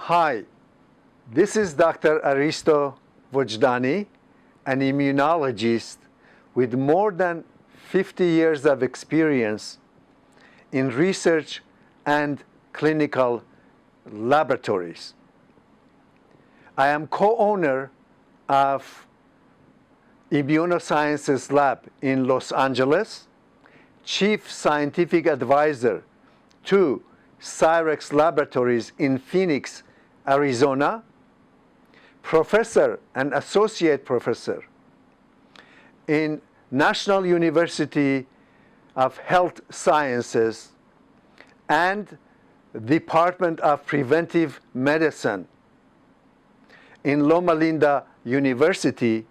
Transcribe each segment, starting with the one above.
Hi, this is Dr. Aristo Vojdani, an immunologist with more than 50 years of experience in research and clinical laboratories. I am co-owner of Immunosciences Lab in Los Angeles, Chief Scientific Advisor to Cyrex Laboratories in Phoenix, Arizona, Professor and Associate Professor in National University of Health Sciences and Department of Preventive Medicine in Loma Linda University,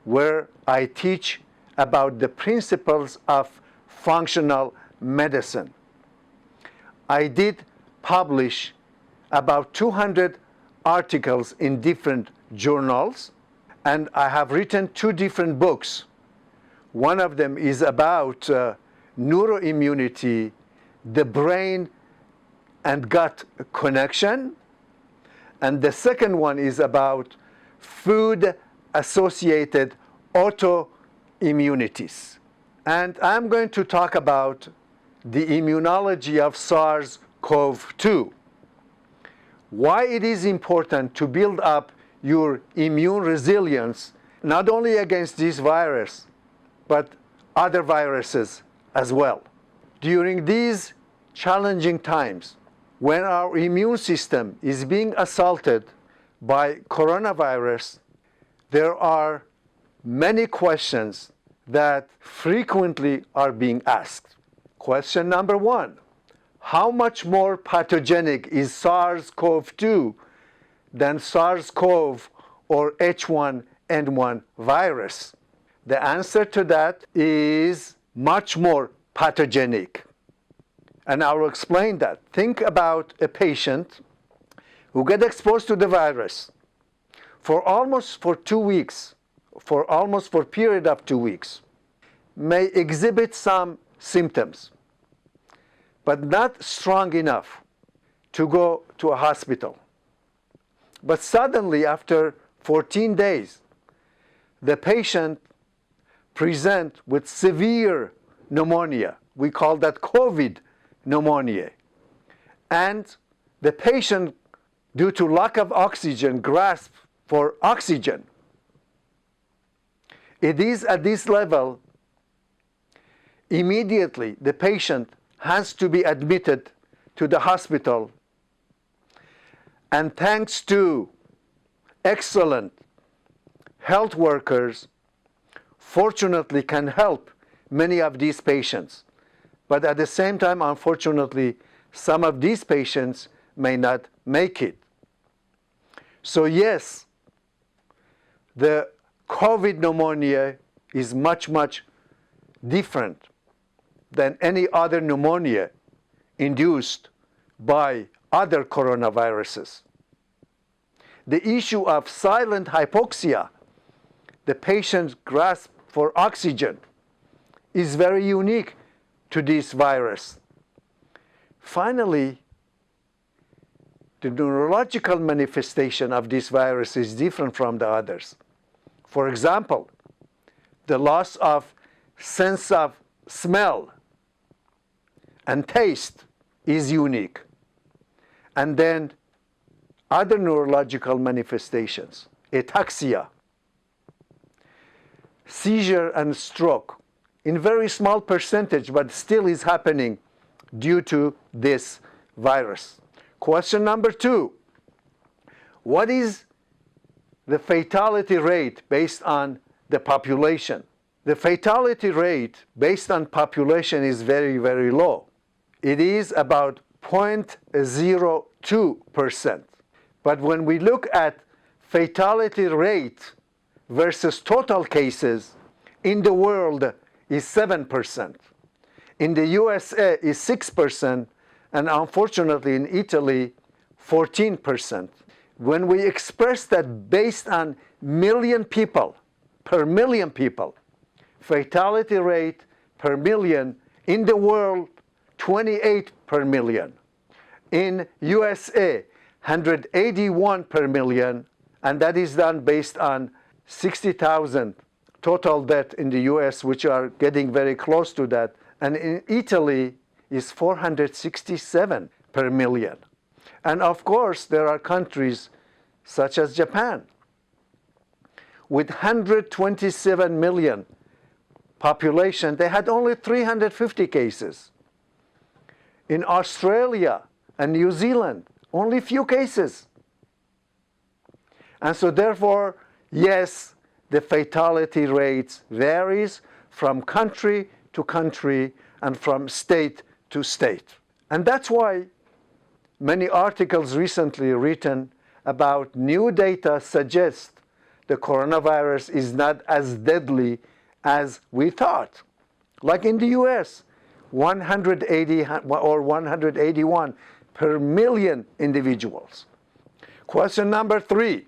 where I teach about the principles of functional medicine. I did publish about 200 articles in different journals, and I have written 2 different books. One of them is about neuroimmunity, the brain and gut connection, and the second one is about food-associated autoimmunities. And I'm going to talk about the immunology of SARS-CoV-2, why it is important to build up your immune resilience, not only against this virus, but other viruses as well. During these challenging times, when our immune system is being assaulted by coronavirus, there are many questions that frequently are being asked. Question number 1, how much more pathogenic is SARS-CoV-2 than SARS-CoV or H1N1 virus? The answer to that is much more pathogenic. And I will explain that. Think about a patient who gets exposed to the virus for a period of 2 weeks, may exhibit some symptoms, but not strong enough to go to a hospital. But suddenly, after 14 days, the patient presents with severe pneumonia. We call that COVID pneumonia. And the patient, due to lack of oxygen, grasps for oxygen. It is at this level, immediately the patient has to be admitted to the hospital, and thanks to excellent health workers, fortunately can help many of these patients. But at the same time, unfortunately, some of these patients may not make it. So yes, the COVID pneumonia is much, much different than any other pneumonia induced by other coronaviruses. The issue of silent hypoxia, the patient's grasp for oxygen, is very unique to this virus. Finally, the neurological manifestation of this virus is different from the others. For example, the loss of sense of smell and taste is unique. And then other neurological manifestations, ataxia, seizure and stroke, in very small percentage, but still is happening due to this virus. Question number 2, what is the fatality rate based on the population? The fatality rate based on population is very, very low. It is about 0.02%. But when we look at fatality rate versus total cases, in the world is 7%. In the USA is 6%, and unfortunately in Italy, 14%. When we express that based on per million people, fatality rate per million in the world, 28 per million. In USA, 181 per million, and that is done based on 60,000 total death in the US, which are getting very close to that. And in Italy is 467 per million. And of course, there are countries such as Japan with 127 million population. They had only 350 cases. In Australia and New Zealand, only few cases. And so therefore, yes, the fatality rates varies from country to country and from state to state. And that's why many articles recently written about new data suggest the coronavirus is not as deadly as we thought. Like in the US, 180 or 181 per million individuals. Question number 3.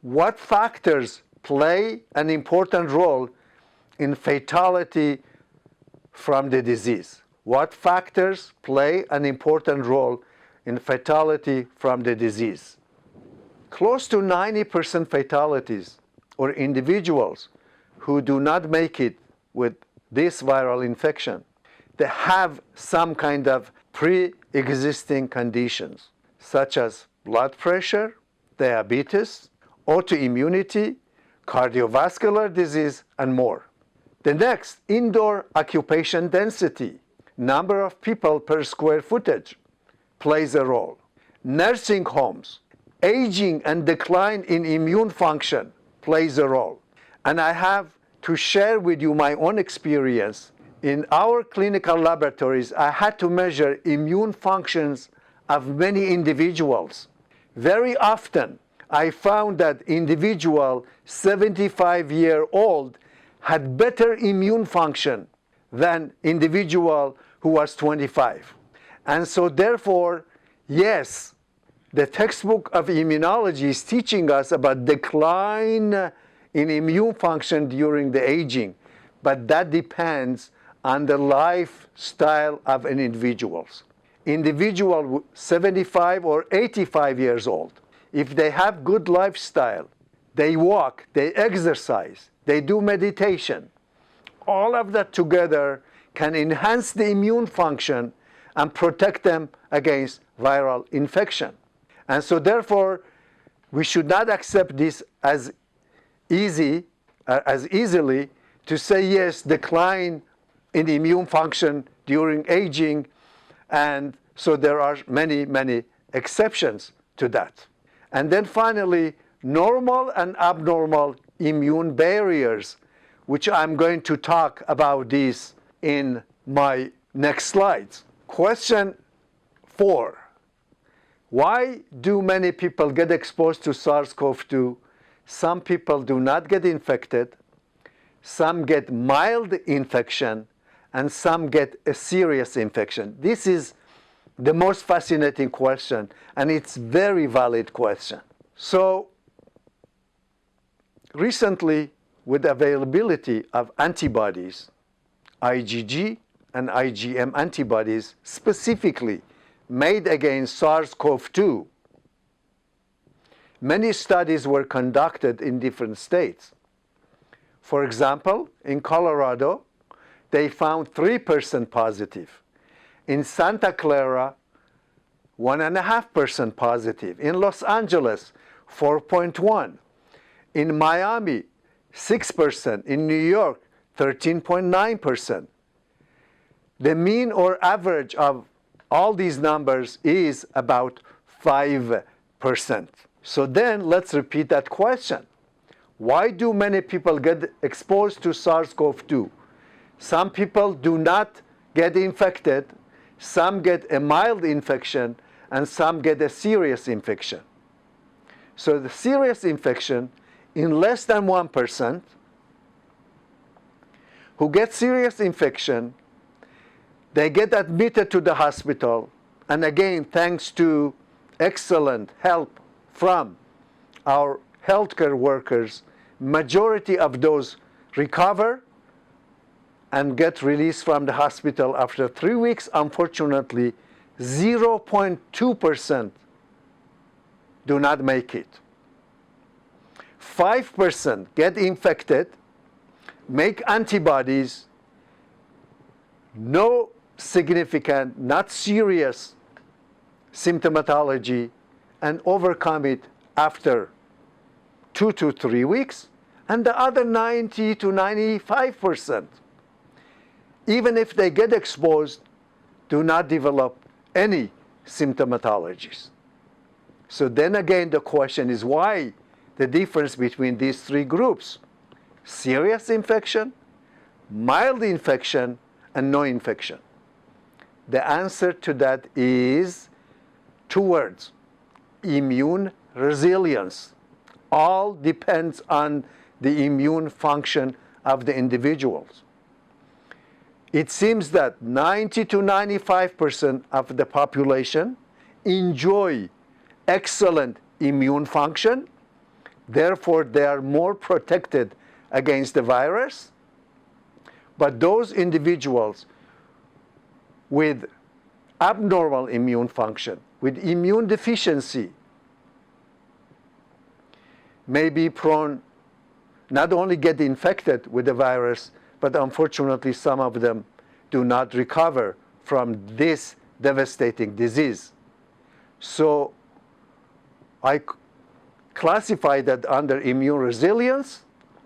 What factors play an important role in fatality from the disease? What factors play an important role in fatality from the disease? Close to 90% fatalities or individuals who do not make it with this viral infection, they have some kind of pre-existing conditions, such as blood pressure, diabetes, autoimmunity, cardiovascular disease, and more. The next, indoor occupation density, number of people per square footage, plays a role. Nursing homes, aging and decline in immune function plays a role. And I have to share with you my own experience. In our clinical laboratories, I had to measure immune functions of many individuals. Very often, I found that individual 75-year-old had better immune function than individual who was 25. And so therefore, yes, the textbook of immunology is teaching us about decline in immune function during the aging, but that depends on the lifestyle of an individual. Individual 75 or 85 years old, if they have good lifestyle, they walk, they exercise, they do meditation, all of that together can enhance the immune function and protect them against viral infection. And so therefore, we should not accept this as easily to say, yes, decline in immune function during aging, and so there are many, many exceptions to that. And then finally, normal and abnormal immune barriers, which I'm going to talk about these in my next slides. Question 4. Why do many people get exposed to SARS-CoV-2? Some people do not get infected, some get mild infection, and some get a serious infection. This is the most fascinating question, and it's a very valid question. So recently, with availability of antibodies, IgG and IgM antibodies specifically made against SARS-CoV-2, many studies were conducted in different states. For example, in Colorado, they found 3% positive. In Santa Clara, 1.5% positive. In Los Angeles, 4.1%. In Miami, 6%. In New York, 13.9%. The mean or average of all these numbers is about 5%. So then let's repeat that question. Why do many people get exposed to SARS-CoV-2? Some people do not get infected, some get a mild infection, and some get a serious infection. So the serious infection, in less than 1%, who get serious infection, they get admitted to the hospital, and again, thanks to excellent help from our healthcare workers, majority of those recover and get released from the hospital after 3 weeks. Unfortunately, 0.2% do not make it. 5% get infected, make antibodies, no significant, not serious symptomatology, and overcome it after 2 to 3 weeks, and the other 90 to 95%, even if they get exposed, do not develop any symptomatologies. So then again, the question is why the difference between these three groups? Serious infection, mild infection, and no infection. The answer to that is two words: immune resilience. All depends on the immune function of the individuals. It seems that 90 to 95% of the population enjoy excellent immune function. Therefore, they are more protected against the virus. But those individuals with abnormal immune function, with immune deficiency, may be prone not only get infected with the virus, but unfortunately some of them do not recover from this devastating disease. So I classify that under immune resilience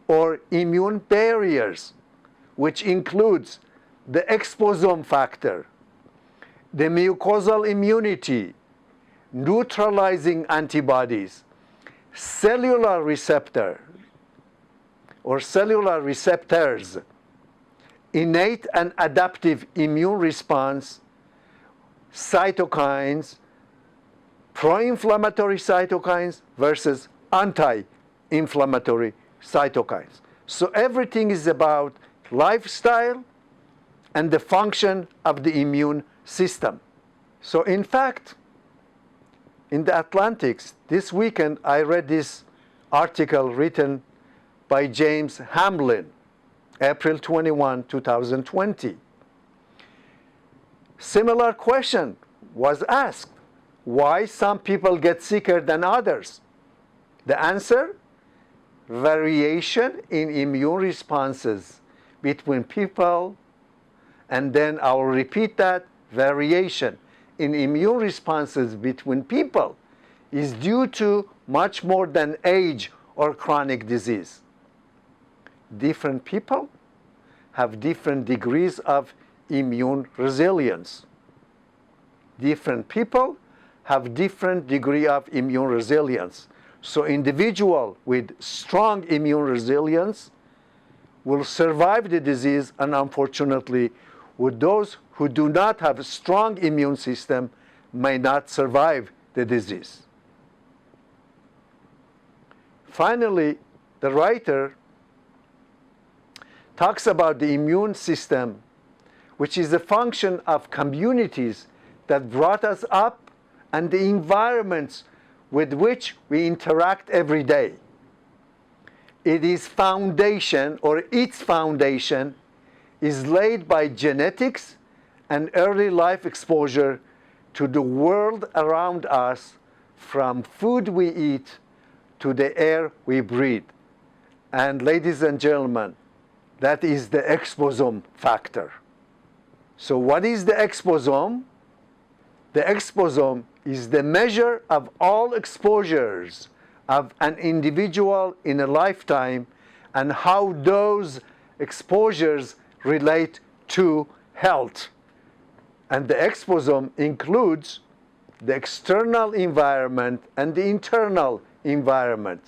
or immune barriers, which includes the exposome factor, the mucosal immunity, neutralizing antibodies, cellular receptor or cellular receptors, innate and adaptive immune response, cytokines, pro-inflammatory cytokines versus anti-inflammatory cytokines. So everything is about lifestyle and the function of the immune system. So in fact, in the Atlantics this weekend, I read this article written by James Hamlin, April 21, 2020. Similar question was asked: why some people get sicker than others? The answer: variation in immune responses between people, and then I'll repeat that, variation in immune responses between people is due to much more than age or chronic disease. Different people have different degrees of immune resilience. Different people have different degree of immune resilience. So individual with strong immune resilience will survive the disease, and unfortunately, with those who do not have a strong immune system may not survive the disease. Finally, the writer talks about the immune system, which is a function of communities that brought us up and the environments with which we interact every day. It is foundation, or its foundation, is laid by genetics and early life exposure to the world around us, from food we eat to the air we breathe. And ladies and gentlemen, that is the exposome factor. So what is the exposome? The exposome is the measure of all exposures of an individual in a lifetime and how those exposures relate to health. And the exposome includes the external environment and the internal environment.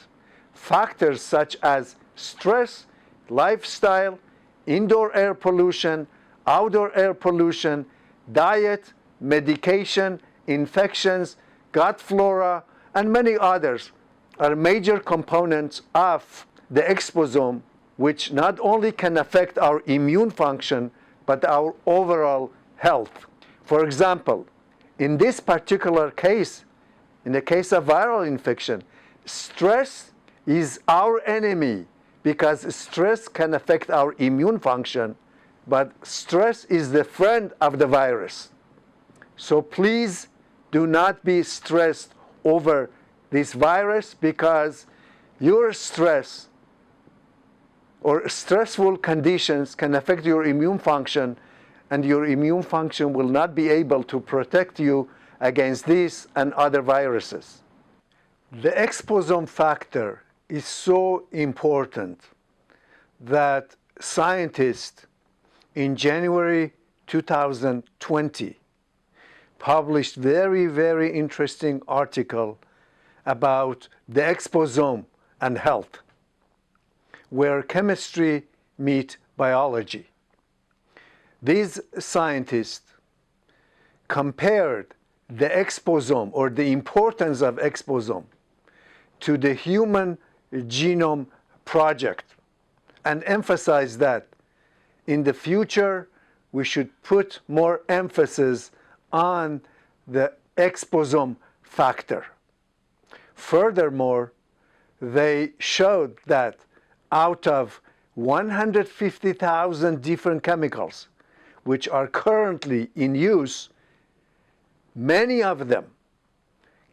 Factors such as stress, lifestyle, indoor air pollution, outdoor air pollution, diet, medication, infections, gut flora, and many others are major components of the exposome, which not only can affect our immune function, but our overall health. For example, in this particular case, in the case of viral infection, stress is our enemy because stress can affect our immune function, but stress is the friend of the virus. So please do not be stressed over this virus, because your stress or stressful conditions can affect your immune function, and your immune function will not be able to protect you against this and other viruses. The exposome factor is so important that scientists in January 2020 published very interesting article about the exposome and health, where chemistry meet biology. These scientists compared the exposome, or the importance of exposome, to the Human Genome Project, and emphasized that in the future we should put more emphasis on the exposome factor. Furthermore, they showed that out of 150,000 different chemicals which are currently in use, many of them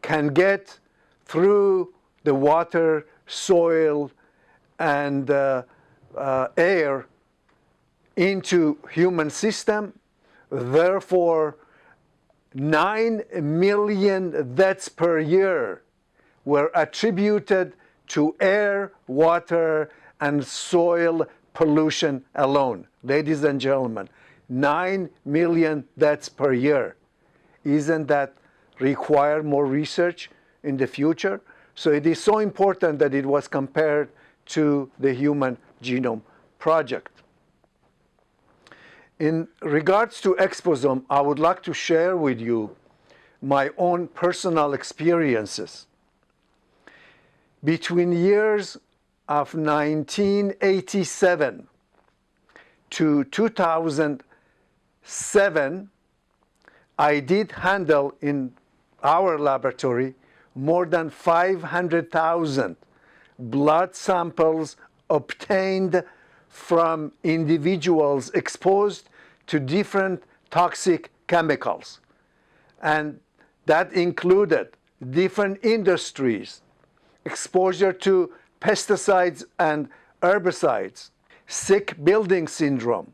can get through the water, soil, and air into human system. Therefore, 9 million deaths per year were attributed to air, water, and soil pollution alone. Ladies and gentlemen, 9 million deaths per year. Isn't that require more research in the future? So it is so important that it was compared to the Human Genome Project. In regards to exposome, I would like to share with you my own personal experiences. Between years of 1987 to 2007, I did handle in our laboratory more than 500,000 blood samples obtained from individuals exposed to different toxic chemicals. And that included different industries, exposure to pesticides and herbicides, sick building syndrome,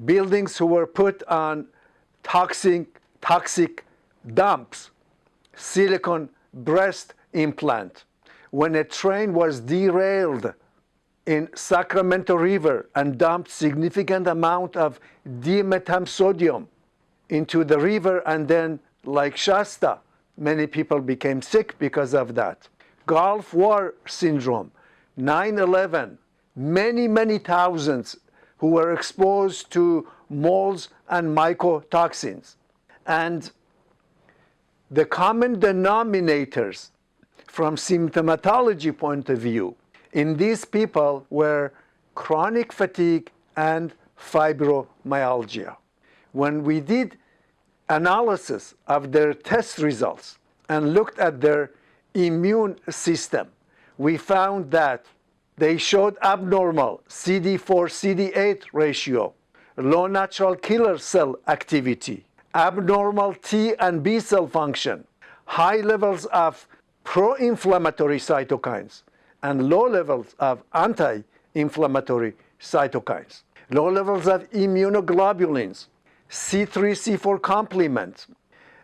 buildings who were put on toxic dumps, silicone breast implant, when a train was derailed in Sacramento River and dumped significant amount of dimethamsodium into the river, and then, like Shasta, many people became sick because of that. Gulf War syndrome, 9/11, many thousands who were exposed to molds and mycotoxins. And the common denominators from symptomatology point of view in these people were chronic fatigue and fibromyalgia. When we did analysis of their test results and looked at their immune system, we found that they showed abnormal CD4-CD8 ratio, low natural killer cell activity, abnormal T and B cell function, high levels of pro-inflammatory cytokines, and low levels of anti-inflammatory cytokines, low levels of immunoglobulins, C3, C4 complement,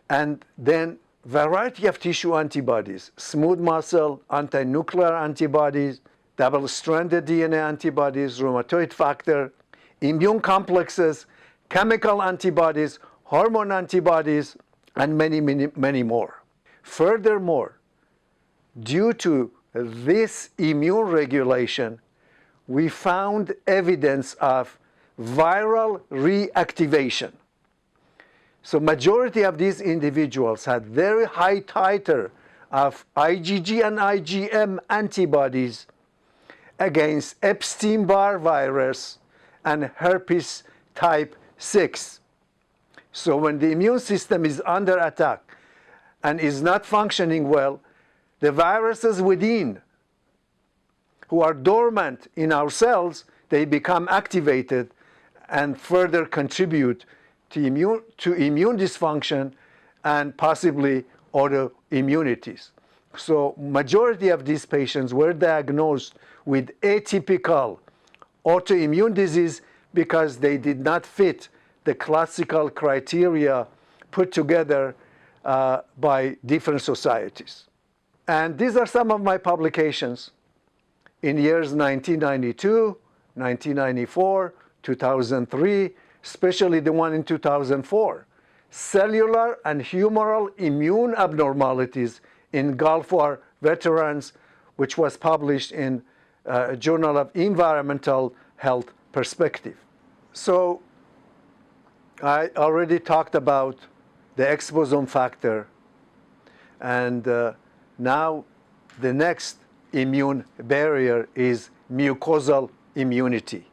and then variety of tissue antibodies, smooth muscle, anti-nuclear antibodies, double-stranded DNA antibodies, rheumatoid factor, immune complexes, chemical antibodies, hormone antibodies, and many more. Furthermore, due to this immune regulation, we found evidence of viral reactivation. So majority of these individuals had very high titer of IgG and IgM antibodies against Epstein-Barr virus and herpes type 6. So when the immune system is under attack and is not functioning well, the viruses within, who are dormant in our cells, they become activated and further contribute to immune dysfunction and possibly autoimmunities. So majority of these patients were diagnosed with atypical autoimmune disease because they did not fit the classical criteria put together by different societies. And these are some of my publications in years 1992, 1994, 2003, especially the one in 2004. Cellular and humoral immune abnormalities in Gulf War veterans, which was published in Journal of Environmental Health Perspective. So I already talked about the exposome factor, and now the next immune barrier is mucosal immunity.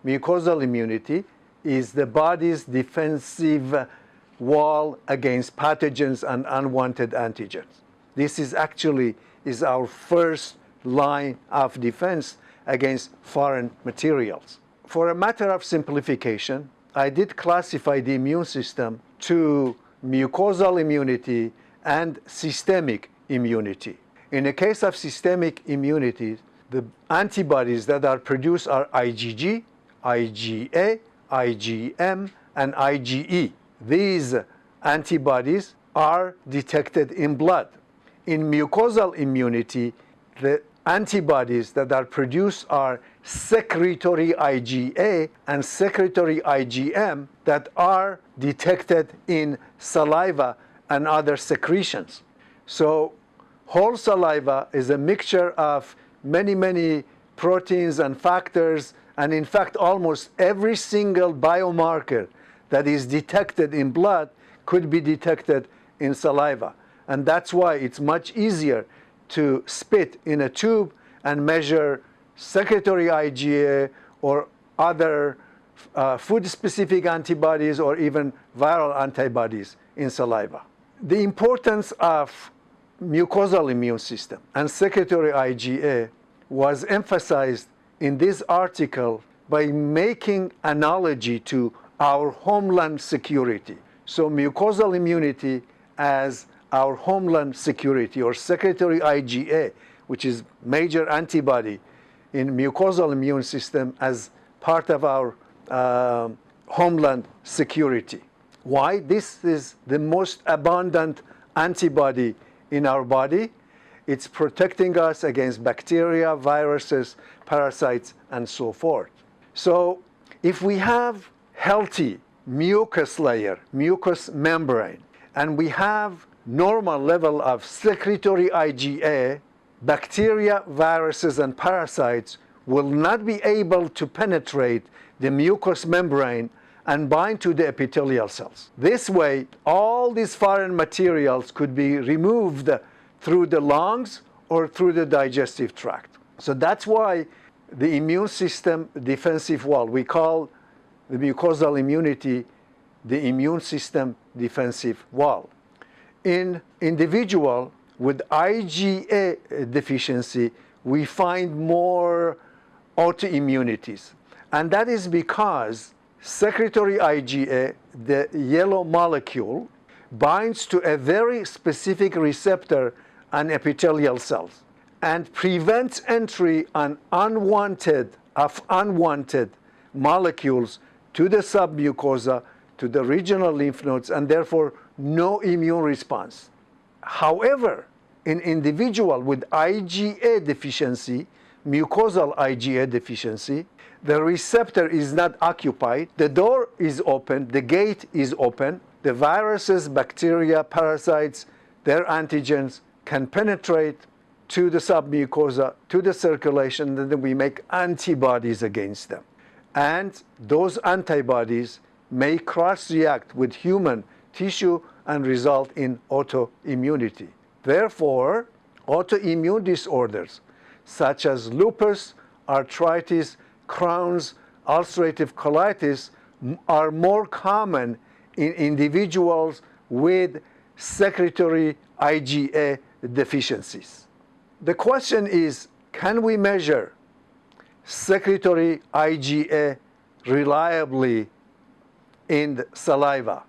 Mucosal immunity is the body's defensive wall against pathogens and unwanted antigens. This is actually our first line of defense against foreign materials. For a matter of simplification, I did classify the immune system to mucosal immunity and systemic immunity. In the case of systemic immunity, the antibodies that are produced are IgG, IgA, IgM, and IgE. These antibodies are detected in blood. In mucosal immunity, the antibodies that are produced are secretory IgA and secretory IgM that are detected in saliva and other secretions. So whole saliva is a mixture of many proteins and factors, and in fact almost every single biomarker that is detected in blood could be detected in saliva. And that's why it's much easier to spit in a tube and measure secretory IgA or other food-specific antibodies or even viral antibodies in saliva. The importance of mucosal immune system and secretory IgA was emphasized in this article by making analogy to our homeland security. So mucosal immunity as our homeland security, or secretory IgA, which is major antibody in mucosal immune system as part of our homeland security. Why? This is the most abundant antibody in our body. It's protecting us against bacteria, viruses, parasites, and so forth. So if we have healthy mucus layer, mucous membrane, and we have normal level of secretory IgA, bacteria, viruses, and parasites will not be able to penetrate the mucous membrane and bind to the epithelial cells. This way, all these foreign materials could be removed through the lungs or through the digestive tract. So that's why the immune system defensive wall, we call the mucosal immunity the immune system defensive wall. In individual with IgA deficiency, we find more autoimmunities. And that is because secretory IgA, the yellow molecule, binds to a very specific receptor on epithelial cells and prevents entry on unwanted molecules to the submucosa, to the regional lymph nodes, and therefore no immune response. However, in individual with IgA deficiency, mucosal IgA deficiency, the receptor is not occupied, the door is open, the gate is open, the viruses, bacteria, parasites, their antigens can penetrate to the submucosa, to the circulation, and then we make antibodies against them. And those antibodies may cross-react with human tissue and result in autoimmunity. Therefore, autoimmune disorders such as lupus, arthritis, Crohn's, ulcerative colitis are more common in individuals with secretory IgA deficiencies. The question is, can we measure secretory IgA reliably in the saliva?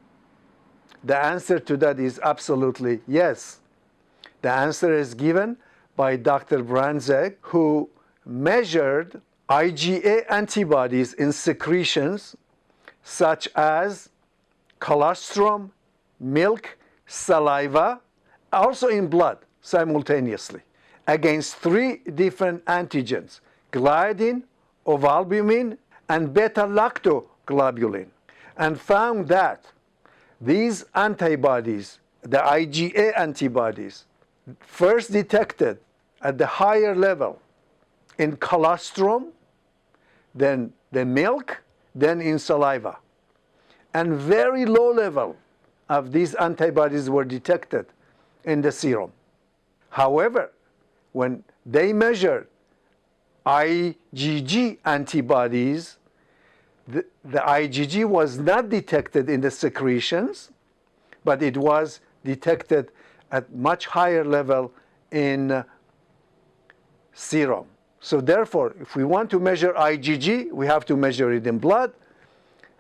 The answer to that is absolutely yes. The answer is given by Dr. Branzek, who measured IgA antibodies in secretions such as colostrum, milk, saliva, also in blood simultaneously, against 3 different antigens: gliadin, ovalbumin, and beta-lactoglobulin, and found that these antibodies, the IgA antibodies, first detected at the higher level in colostrum, then the milk, then in saliva. And very low level of these antibodies were detected in the serum. However, when they measured IgG antibodies, the IgG was not detected in the secretions, but it was detected at much higher level in serum. So therefore, if we want to measure IgG, we have to measure it in blood.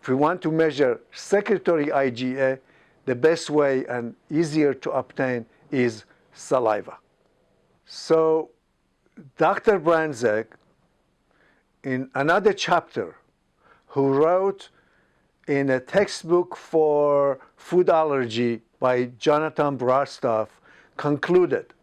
If we want to measure secretory IgA, the best way and easier to obtain is saliva. So Dr. Branzek, in another chapter, who wrote in a textbook for food allergy by Jonathan Brostoff, concluded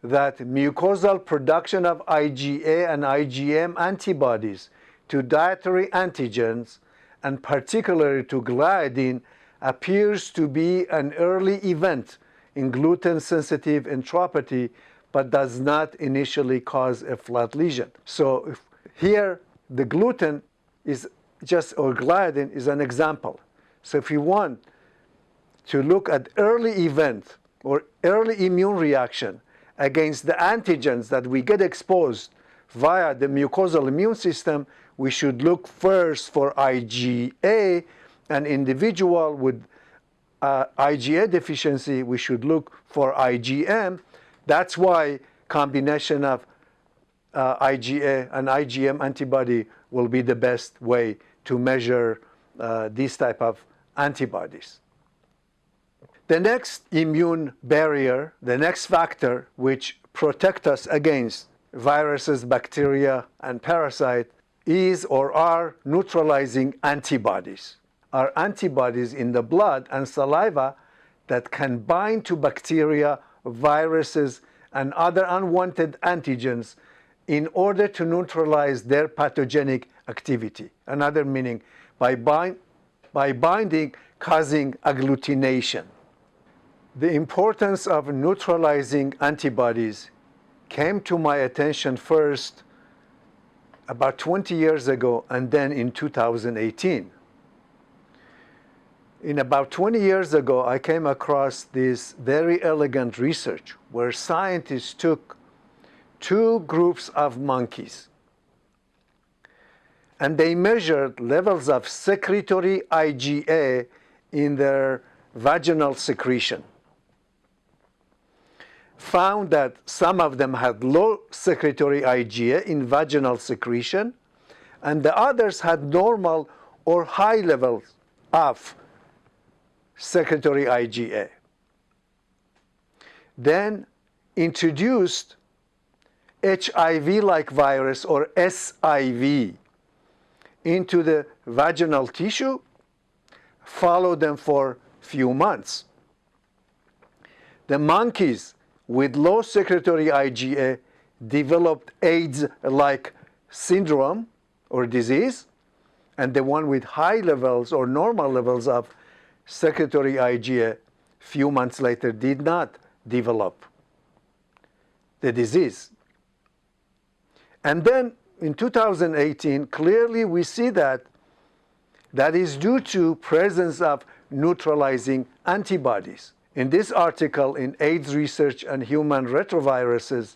that mucosal production of IgA and IgM antibodies to dietary antigens, and particularly to gliadin, appears to be an early event in gluten-sensitive enteropathy, but does not initially cause a flat lesion. So here, the gluten is just, or gliadin is an example. So if you want to look at early event or early immune reaction against the antigens that we get exposed via the mucosal immune system, we should look first for IgA. An individual with IgA deficiency, we should look for IgM. That's why combination of IgA and IgM antibody will be the best way to measure these type of antibodies. The next immune barrier, the next factor which protect us against viruses, bacteria, and parasites is or are neutralizing antibodies. Are antibodies in the blood and saliva that can bind to bacteria, viruses, and other unwanted antigens in order to neutralize their pathogenic activity. Another meaning, by binding, causing agglutination. The importance of neutralizing antibodies came to my attention first about 20 years ago, and then in 2018. In about 20 years ago, I came across this very elegant research where scientists took 2 groups of monkeys and they measured levels of secretory IgA in their vaginal secretion. Found that some of them had low secretory IgA in vaginal secretion, and the others had normal or high levels of secretory IgA. Then introduced HIV-like virus, or SIV, into the vaginal tissue, followed them for few months. The monkeys with low secretory IgA developed AIDS-like syndrome or disease, and the one with high levels or normal levels of secretory IgA few months later did not develop the disease. And then in 2018, clearly we see that is due to presence of neutralizing antibodies. In this article in AIDS Research and Human Retroviruses,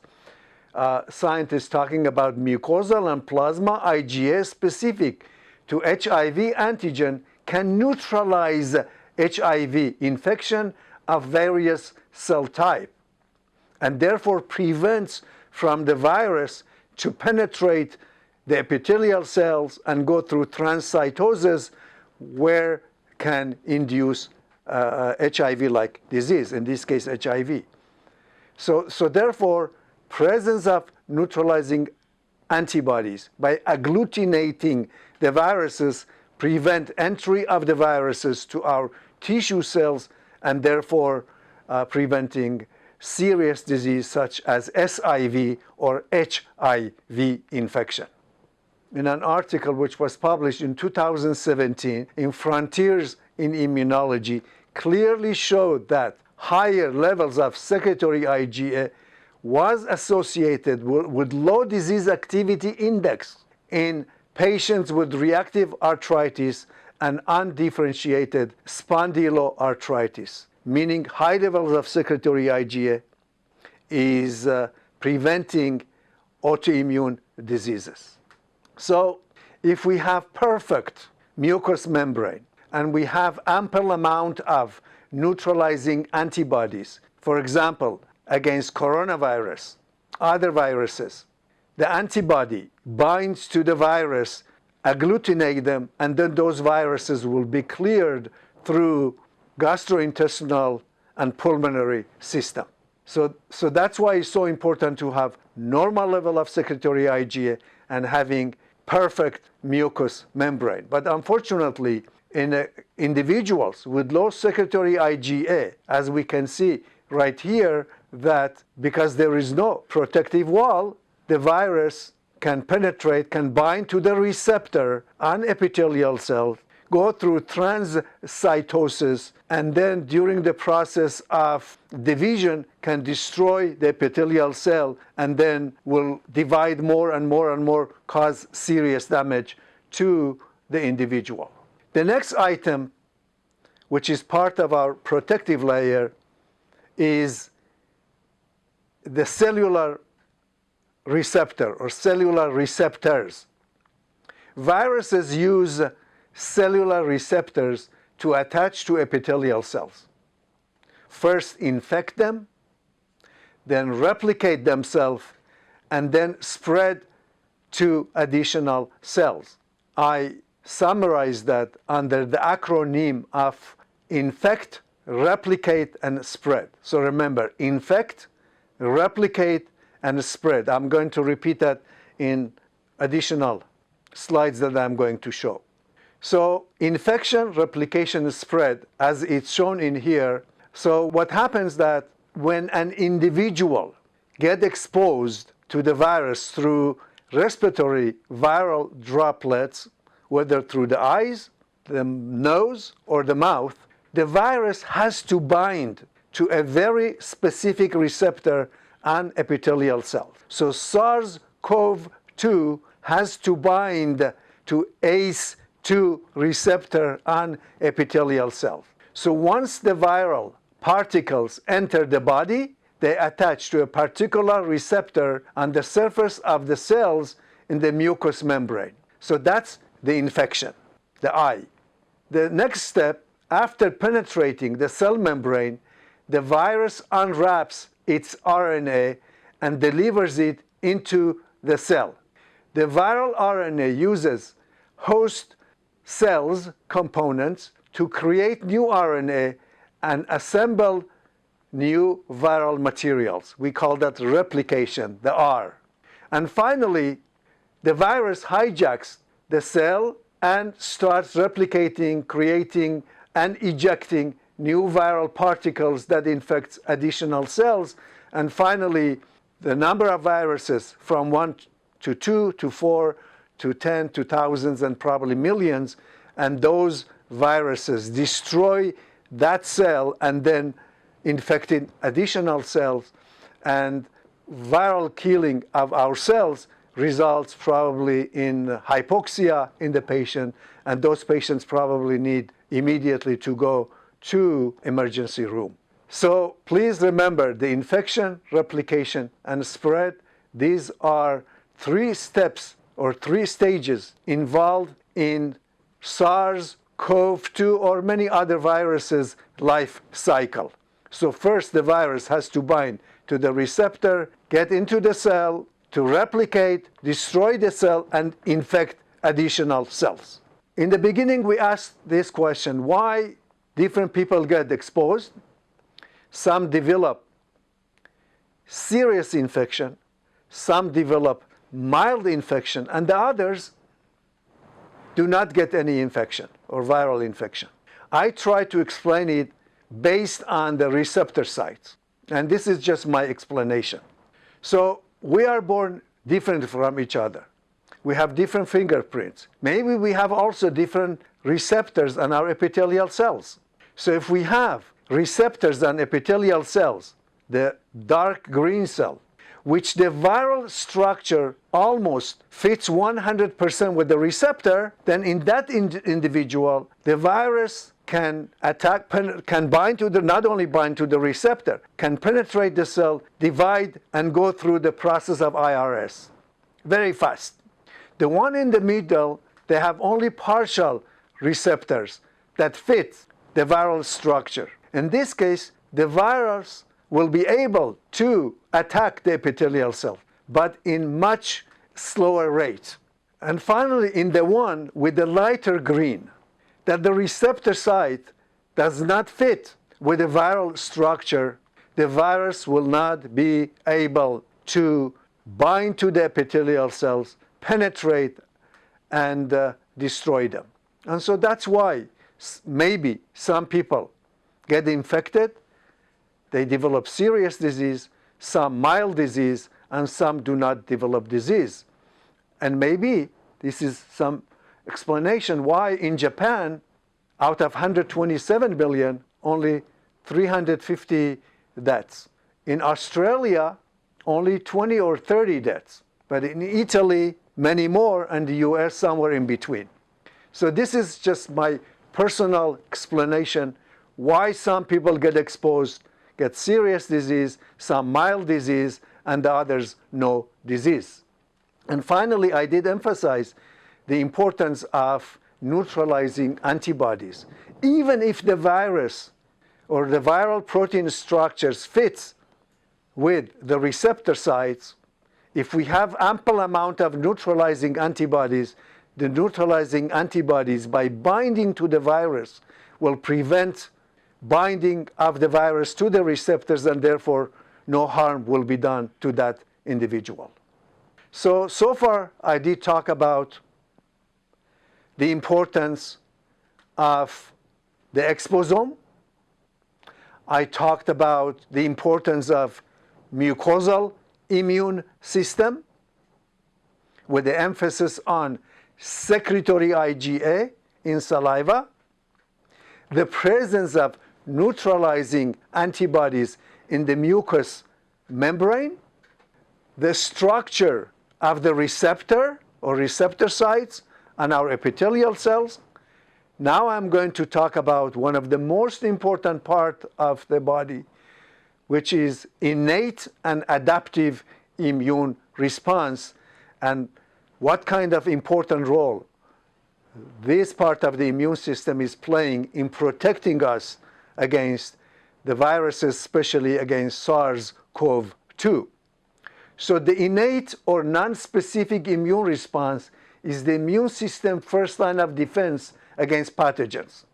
scientists talking about mucosal and plasma IgA specific to HIV antigen can neutralize HIV infection of various cell type, and therefore prevents from the virus to penetrate the epithelial cells and go through transcytosis, where can induce HIV-like disease, in this case HIV. So therefore, presence of neutralizing antibodies by agglutinating the viruses prevent entry of the viruses to our tissue cells and therefore preventing serious disease such as SIV or HIV infection. In an article which was published in 2017 in Frontiers in Immunology, clearly showed that higher levels of secretory IgA was associated with low disease activity index in patients with reactive arthritis and undifferentiated spondyloarthritis, meaning high levels of secretory IgA is preventing autoimmune diseases. So if we have perfect mucous membrane and we have ample amount of neutralizing antibodies, for example, against coronavirus, other viruses, the antibody binds to the virus, agglutinate them, and then those viruses will be cleared through gastrointestinal and pulmonary system. So that's why it's so important to have normal level of secretory IgA and having perfect mucous membrane. But unfortunately, in individuals with low secretory IgA, as we can see right here, that because there is no protective wall, the virus can penetrate, can bind to the receptor on epithelial cells, go through transcytosis, and then during the process of division can destroy the epithelial cell and then will divide more and more and more, cause serious damage to the individual. The next item, which is part of our protective layer, is the cellular receptor or cellular receptors. Viruses use cellular receptors to attach to epithelial cells. First infect them, then replicate themselves, and then spread to additional cells. I summarize that under the acronym of infect, replicate, and spread. So remember, infect, replicate, and spread. I'm going to repeat that in additional slides that I'm going to show. So infection, replication, spread, as it's shown in here. So what happens that when an individual gets exposed to the virus through respiratory viral droplets, whether through the eyes, the nose, or the mouth, the virus has to bind to a very specific receptor on epithelial cells. So SARS-CoV-2 has to bind to ACE2 receptor on epithelial cells. So once the viral particles enter the body, they attach to a particular receptor on the surface of the cells in the mucous membrane. So that's the infection, the eye. The next step, after penetrating the cell membrane, the virus unwraps its RNA and delivers it into the cell. The viral RNA uses host cells components to create new RNA and assemble new viral materials. We call that replication, the R. And finally, the virus hijacks the cell and starts replicating, creating, and ejecting new viral particles that infect additional cells. And finally, the number of viruses from 1 to 2 to 4 to 10 to thousands and probably millions, and those viruses destroy that cell and then infecting additional cells, and viral killing of our cells results probably in hypoxia in the patient, and those patients probably need immediately to go to emergency room. So please remember the infection, replication, and spread. These are 3 steps or 3 stages involved in SARS-CoV-2 or many other viruses' life cycle. So first the virus has to bind to the receptor, get into the cell, to replicate, destroy the cell, and infect additional cells. In the beginning we asked this question, why different people get exposed. Some develop serious infection, some develop mild infection, and the others do not get any infection or viral infection. I try to explain it based on the receptor sites, and this is just my explanation. So we are born different from each other. We have different fingerprints. Maybe we have also different receptors on our epithelial cells. So if we have receptors on epithelial cells, the dark green cell, which the viral structure almost fits 100% with the receptor, then in that individual, the virus can bind to not only bind to the receptor, can penetrate the cell, divide, and go through the process of IRS very fast. The one in the middle, they have only partial receptors that fit the viral structure. In this case, the virus will be able to attack the epithelial cell, but in much slower rate. And finally, in the one with the lighter green, that the receptor site does not fit with the viral structure, the virus will not be able to bind to the epithelial cells, penetrate, and destroy them. And so that's why maybe some people get infected, they develop serious disease, some mild disease, and some do not develop disease. And maybe this is some explanation why in Japan, out of 127 billion, only 350 deaths. In Australia, only 20 or 30 deaths. But in Italy, many more, and the US somewhere in between. So this is just my personal explanation why some people get exposed, get serious disease, some mild disease, and the others no disease. And finally, I did emphasize the importance of neutralizing antibodies. Even if the virus or the viral protein structures fits with the receptor sites, if we have ample amount of neutralizing antibodies, the neutralizing antibodies by binding to the virus will prevent binding of the virus to the receptors, and therefore no harm will be done to that individual. So far I did talk about the importance of the exposome. I talked about the importance of mucosal immune system with the emphasis on secretory IgA in saliva, the presence of neutralizing antibodies in the mucous membrane, the structure of the receptor or receptor sites on our epithelial cells. Now I'm going to talk about one of the most important parts of the body, which is innate and adaptive immune response, and what kind of important role this part of the immune system is playing in protecting us against the viruses, especially against SARS-CoV-2. So the innate or non-specific immune response is the immune system's first line of defense against pathogens.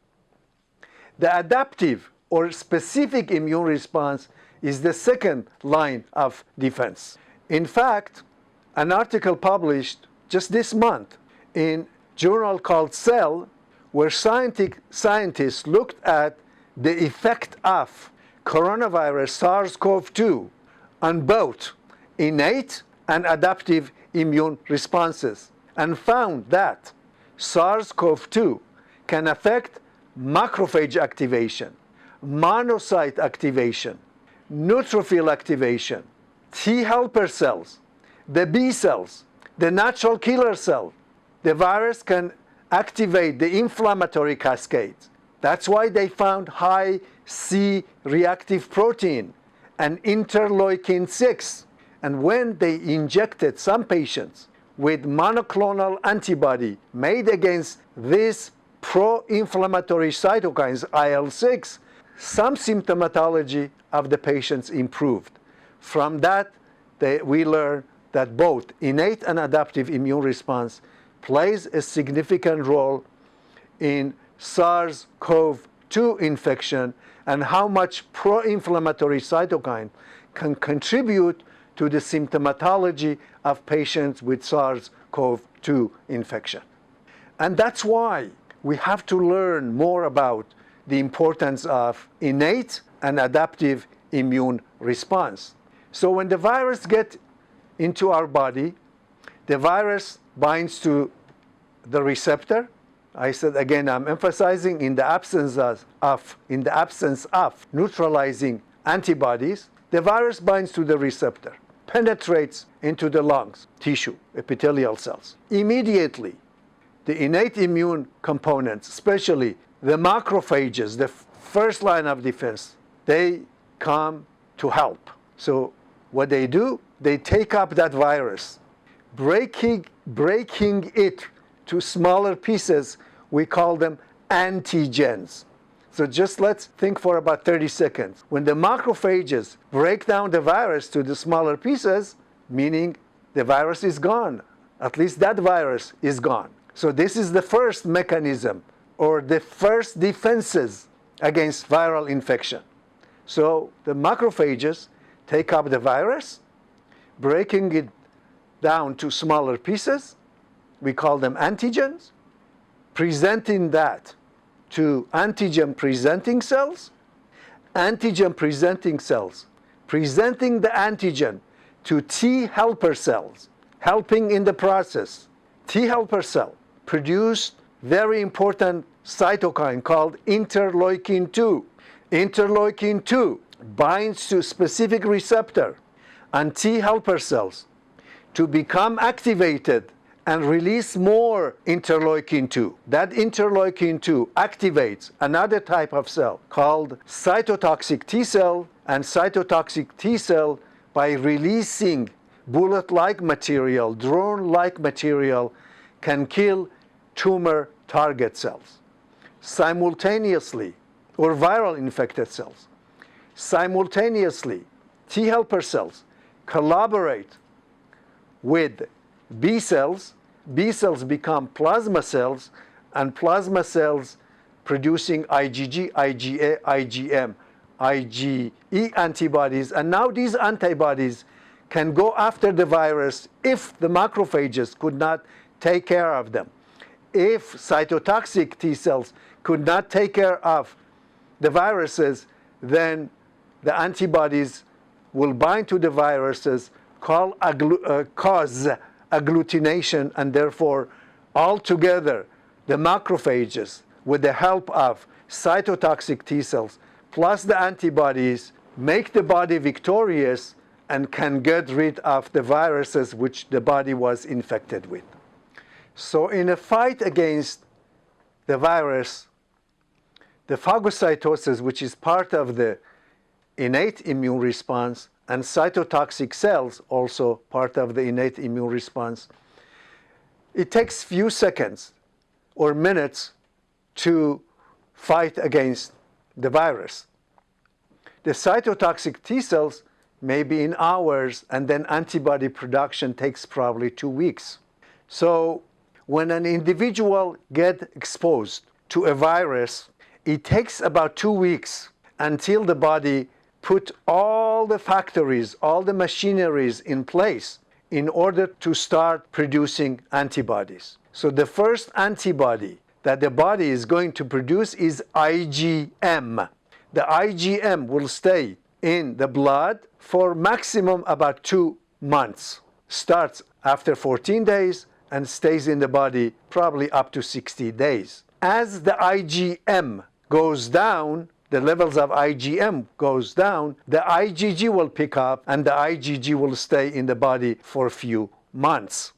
The adaptive or specific immune response is the second line of defense. In fact, an article published just this month in a journal called Cell, where scientists looked at the effect of coronavirus SARS-CoV-2 on both innate and adaptive immune responses, and found that SARS-CoV-2 can affect macrophage activation, monocyte activation, neutrophil activation, T helper cells, the B cells, the natural killer cell. The virus can activate the inflammatory cascades. That's why they found high C reactive protein and interleukin 6. And when they injected some patients with monoclonal antibody made against these pro-inflammatory cytokines, IL-6, some symptomatology of the patients improved. From that, we learned that both innate and adaptive immune response plays a significant role in SARS-CoV-2 2 infection and how much pro-inflammatory cytokine can contribute to the symptomatology of patients with SARS-CoV-2 infection. And that's why we have to learn more about the importance of innate and adaptive immune response. So when the virus gets into our body, the virus binds to the receptor. I said again, I'm emphasizing in the absence of neutralizing antibodies, the virus binds to the receptor, penetrates into the lungs, tissue, epithelial cells. Immediately, the innate immune components, especially the macrophages, the first line of defense, they come to help. So what they do, they take up that virus, breaking it to smaller pieces. We call them antigens. So just let's think for about 30 seconds. When the macrophages break down the virus to the smaller pieces, meaning the virus is gone. At least that virus is gone. So this is the first mechanism or the first defenses against viral infection. So the macrophages take up the virus, breaking it down to smaller pieces. We call them antigens, presenting that to antigen-presenting cells, antigen-presenting cells, presenting the antigen to T helper cells, helping in the process. T helper cell produced very important cytokine called interleukin-2. Interleukin-2 binds to specific receptor and T helper cells to become activated and release more interleukin-2. That interleukin-2 activates another type of cell called cytotoxic T cell, and cytotoxic T cell, by releasing bullet-like material, drone-like material, can kill tumor target cells simultaneously, or viral infected cells. Simultaneously, T helper cells collaborate with B cells. B cells become plasma cells, and plasma cells producing IgG, IgA, IgM, IgE antibodies. And now these antibodies can go after the virus if the macrophages could not take care of them. If cytotoxic T cells could not take care of the viruses, then the antibodies will bind to the viruses, cause agglutination, and therefore altogether the macrophages, with the help of cytotoxic T cells plus the antibodies, make the body victorious and can get rid of the viruses which the body was infected with. So in a fight against the virus, the phagocytosis, which is part of the innate immune response, and cytotoxic cells, also part of the innate immune response, it takes few seconds or minutes to fight against the virus. The cytotoxic T cells may be in hours, and then antibody production takes probably 2 weeks. So when an individual gets exposed to a virus, it takes about 2 weeks until the body put all the factories, all the machineries in place in order to start producing antibodies. So the first antibody that the body is going to produce is IgM. The IgM will stay in the blood for maximum about 2 months. Starts after 14 days and stays in the body probably up to 60 days. As the IgM goes down, the levels of IgM goes down, the IgG will pick up, and the IgG will stay in the body for a few months.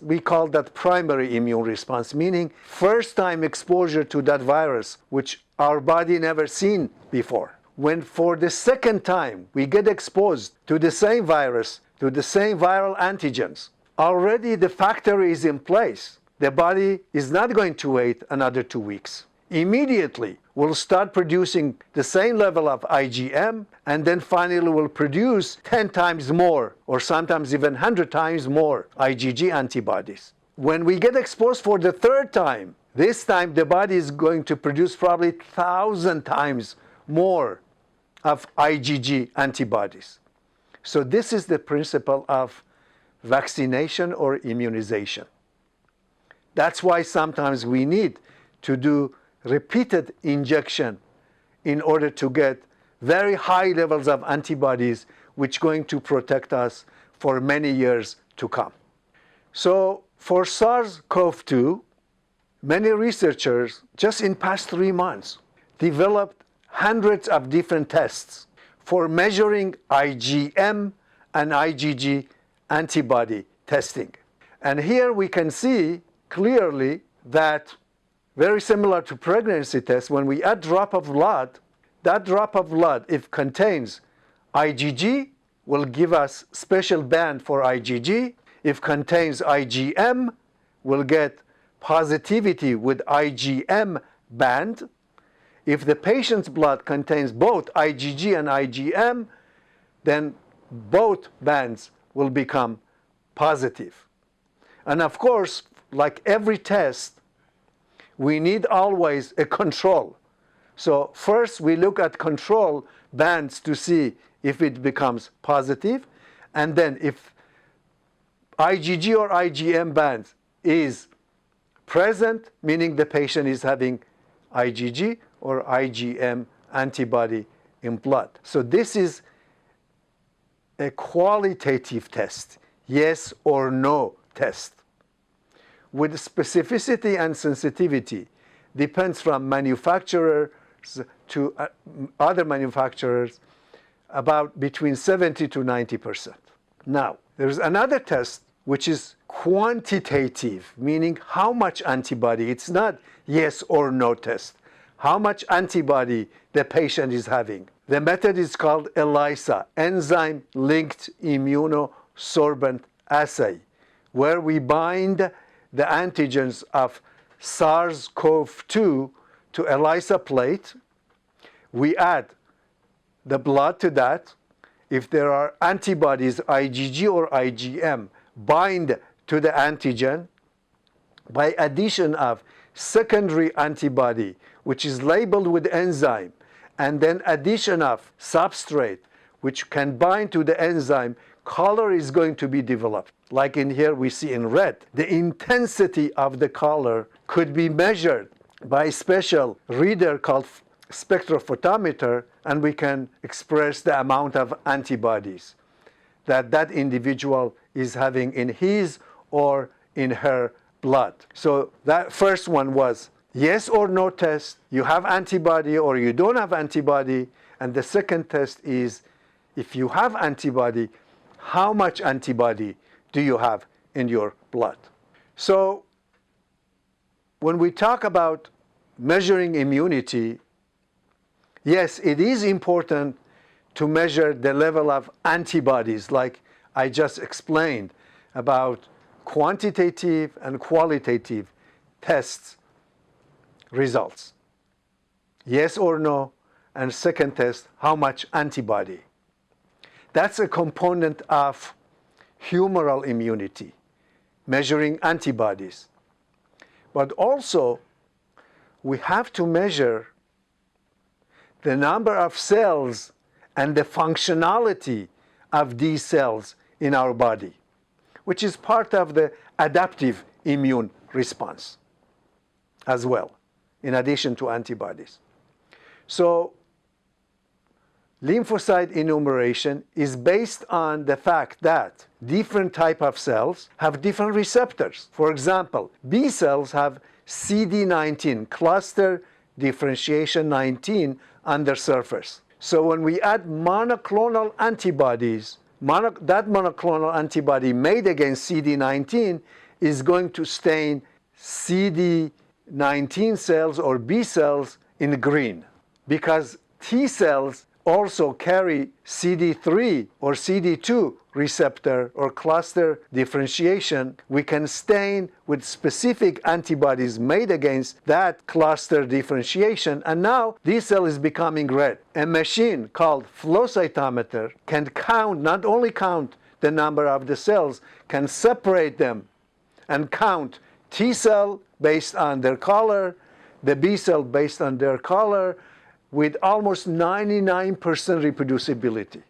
We call that primary immune response, meaning first time exposure to that virus, which our body never seen before. When for the second time we get exposed to the same virus, to the same viral antigens, already the factory is in place. The body is not going to wait another 2 weeks. Immediately will start producing the same level of IgM, and then finally will produce 10 times more, or sometimes even 100 times more IgG antibodies. When we get exposed for the third time, This time the body is going to produce probably 1,000 times more of IgG antibodies. So this is the principle of vaccination or immunization. That's why sometimes we need to do repeated injection in order to get very high levels of antibodies, which are going to protect us for many years to come. So for SARS-CoV-2, many researchers just in past 3 months developed hundreds of different tests for measuring IgM and IgG antibody testing. And here we can see clearly that, very similar to pregnancy tests, when we add drop of blood, that drop of blood, if contains IgG, will give us special band for IgG. If contains IgM, we'll get positivity with IgM band. If the patient's blood contains both IgG and IgM, then both bands will become positive. And of course, like every test, we need always a control. So first we look at control bands to see if it becomes positive, and then if IgG or IgM band is present, meaning the patient is having IgG or IgM antibody in blood. So this is a qualitative test, yes or no test, with specificity and sensitivity. Depends from manufacturers to other manufacturers, about between 70 to 90%. Now, there's another test which is quantitative, meaning how much antibody. It's not yes or no test. How much antibody the patient is having. The method is called ELISA, Enzyme-Linked Immunosorbent Assay, where we bind the antigens of SARS-CoV-2 to ELISA plate. We add the blood to that. If there are antibodies, IgG or IgM, bind to the antigen by addition of secondary antibody, which is labeled with enzyme, and then addition of substrate, which can bind to the enzyme, color is going to be developed. Like in here we see in red. The intensity of the color could be measured by a special reader called spectrophotometer, and we can express the amount of antibodies that that individual is having in his or in her blood. So that first one was yes or no test. You have antibody or you don't have antibody. And the second test is, if you have antibody, how much antibody do you have in your blood? So when we talk about measuring immunity, yes, it is important to measure the level of antibodies, like I just explained about quantitative and qualitative tests results. Yes or no, and second test, how much antibody. That's a component of humoral immunity, measuring antibodies. But also, we have to measure the number of cells and the functionality of these cells in our body, which is part of the adaptive immune response as well, in addition to antibodies. So lymphocyte enumeration is based on the fact that different type of cells have different receptors. For example, B cells have CD19, cluster differentiation 19, on their surface. So when we add monoclonal antibodies, that monoclonal antibody made against CD19 is going to stain CD19 cells or B cells in green, because T cells also carry CD3 or CD2 receptor or cluster differentiation. We can stain with specific antibodies made against that cluster differentiation, and now this cell is becoming red. A machine called flow cytometer can count, not only count the number of the cells, can separate them and count T cell based on their color, the B cell based on their color, with almost 99% reproducibility.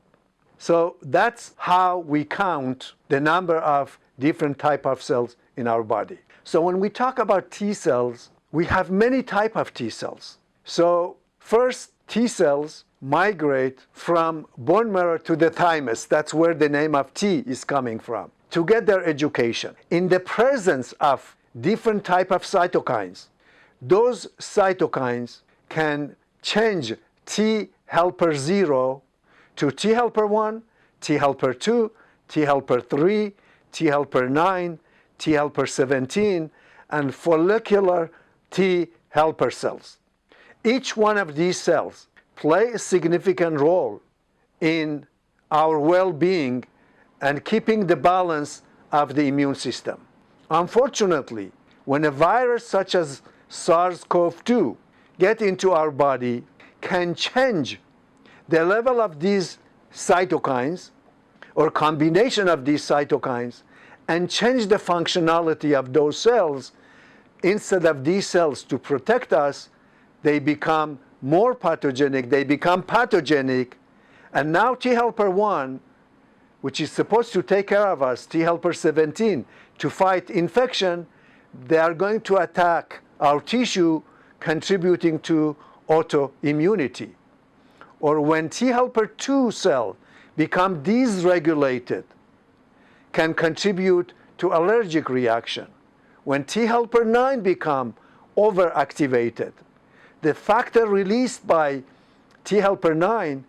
So that's how we count the number of different type of cells in our body. So when we talk about T cells, we have many type of T cells. So first, T cells migrate from bone marrow to the thymus. That's where the name of T is coming from, to get their education. In the presence of different type of cytokines, those cytokines can change T helper 0 to T helper 1, T helper 2, T helper 3, T helper 9, T helper 17, and follicular T helper cells. Each one of these cells play a significant role in our well-being and keeping the balance of the immune system. Unfortunately, when a virus such as SARS-CoV-2 get into our body, can change the level of these cytokines or combination of these cytokines and change the functionality of those cells. Instead of these cells to protect us, they become more pathogenic, they become pathogenic, and now T helper 1, which is supposed to take care of us, T helper 17, to fight infection, they are going to attack our tissue, contributing to autoimmunity. Or when T helper 2 cell become dysregulated, can contribute to allergic reaction. When T helper 9 become overactivated, the factor released by T helper 9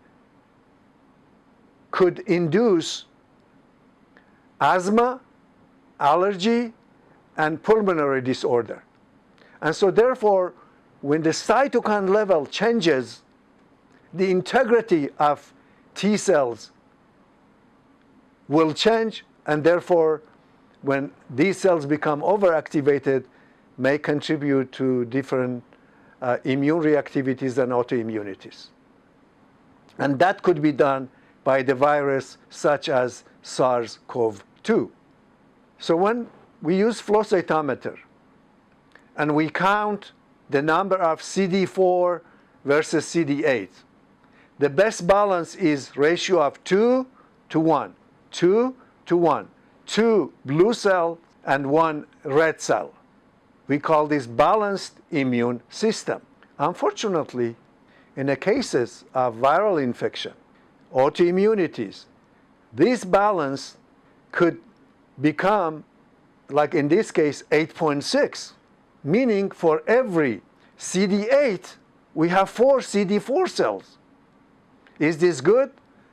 could induce asthma, allergy, and pulmonary disorder. And so therefore, when the cytokine level changes, the integrity of T cells will change, and therefore, when these cells become overactivated, may contribute to different immune reactivities and autoimmunities. And that could be done by the virus such as SARS-CoV-2. So when we use flow cytometer and we count the number of CD4 versus CD8, the best balance is ratio of 2 to 1, 2 to 1, 2 blue cell and 1 red cell. We call this balanced immune system. Unfortunately, in the cases of viral infection, autoimmunities, this balance could become, like in this case, 8.6, meaning for every CD8, we have 4 CD4 cells. Is this good?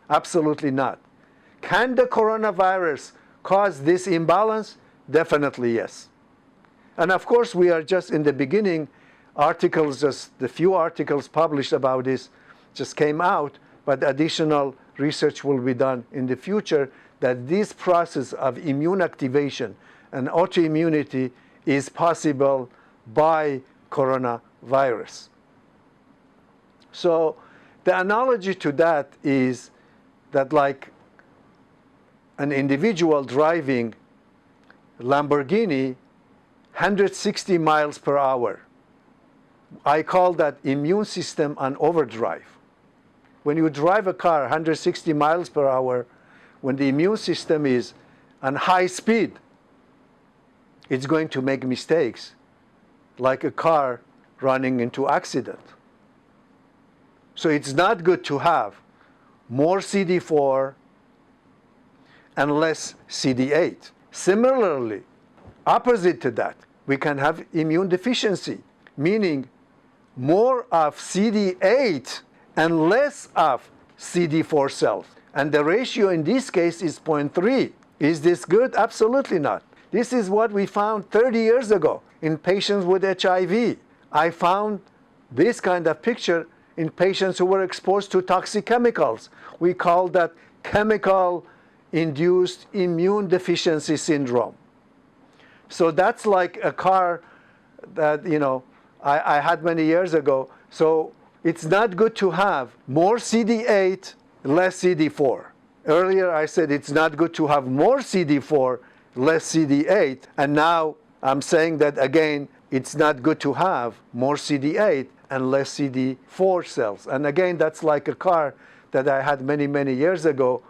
Absolutely not. Can the coronavirus cause this imbalance? Definitely yes. And of course, we are just in the beginning. Articles, just the few articles published about this just came out, but additional research will be done in the future that this process of immune activation and autoimmunity is possible by coronavirus. So the analogy to that is that like an individual driving Lamborghini 160 miles per hour. I call that immune system on overdrive. When you drive a car 160 miles per hour, when the immune system is on high speed, it's going to make mistakes, like a car running into accident. So it's not good to have more CD4 and less CD8. Similarly, opposite to that, we can have immune deficiency, meaning more of CD8 and less of CD4 cells. And the ratio in this case is 0.3. Is this good? Absolutely not. This is what we found 30 years ago in patients with HIV. I found this kind of picture in patients who were exposed to toxic chemicals. We call that chemical-induced immune deficiency syndrome. So that's like a car that, I had many years ago. So it's not good to have more CD8, less CD4. Earlier I said it's not good to have more CD4, less CD8. And now I'm saying that again, it's not good to have more CD8 and less CD4 cells. And again, that's like a car that I had many, many years ago,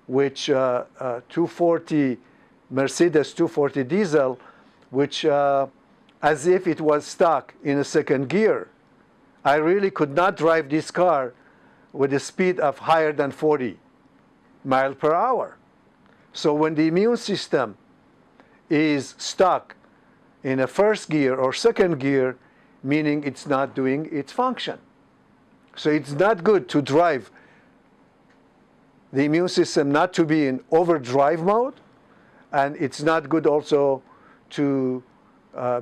which 240 Mercedes 240 diesel, which as if it was stuck in a second gear. I really could not drive this car with a speed of higher than 40 miles per hour. So when the immune system is stuck in a first gear or second gear, meaning it's not doing its function. So it's not good to drive the immune system not to be in overdrive mode, and it's not good also to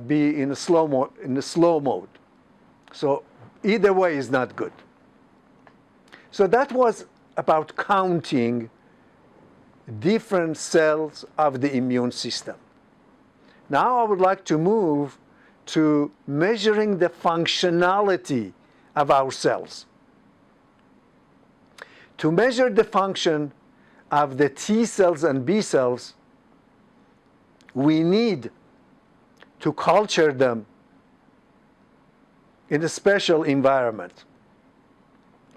be in a slow mode. So either way is not good. So that was about counting different cells of the immune system. Now I would like to move to measuring the functionality of our cells. To measure the function of the T cells and B cells, we need to culture them in a special environment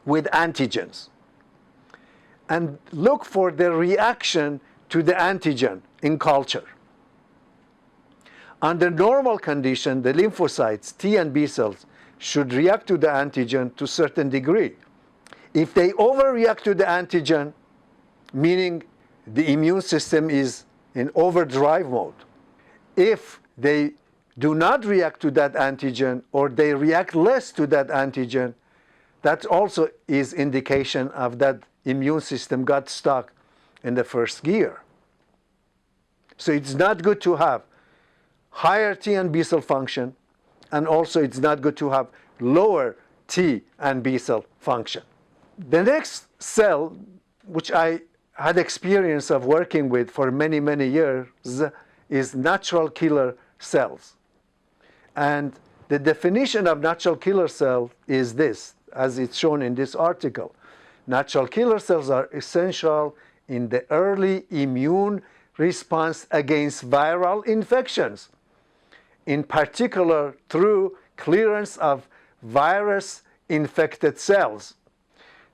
with antigens and look for the reaction to the antigen in culture. Under normal condition, the lymphocytes, T and B cells, should react to the antigen to a certain degree. If they overreact to the antigen, meaning the immune system is in overdrive mode. If they do not react to that antigen or they react less to that antigen, that also is indication of that immune system got stuck in the first gear. So it's not good to have higher T and B cell function, and also it's not good to have lower T and B cell function. The next cell, which I had experience of working with for many, many years, is natural killer cells. And the definition of natural killer cell is this, as it's shown in this article. Natural killer cells are essential in the early immune response against viral infections, in particular through clearance of virus-infected cells.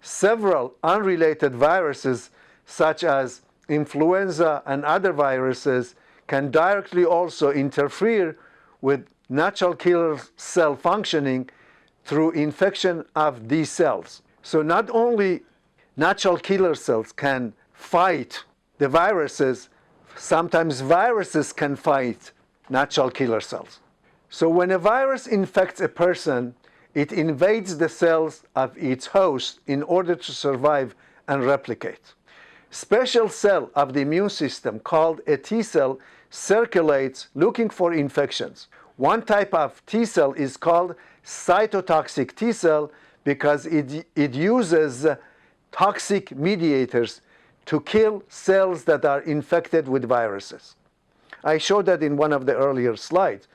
Several unrelated viruses, such as influenza and other viruses, can directly also interfere with natural killer cell functioning through infection of these cells. So not only natural killer cells can fight the viruses, sometimes viruses can fight natural killer cells. So when a virus infects a person, it invades the cells of its host in order to survive and replicate. Special cell of the immune system called a T cell circulates looking for infections. One type of T cell is called cytotoxic T cell because it uses toxic mediators to kill cells that are infected with viruses. I showed that in one of the earlier slides,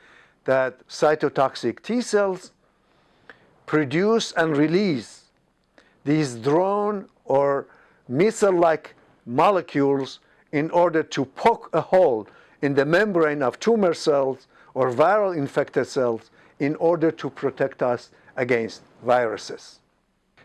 that cytotoxic T cells produce and release these drone or missile-like molecules in order to poke a hole in the membrane of tumor cells or viral infected cells in order to protect us against viruses.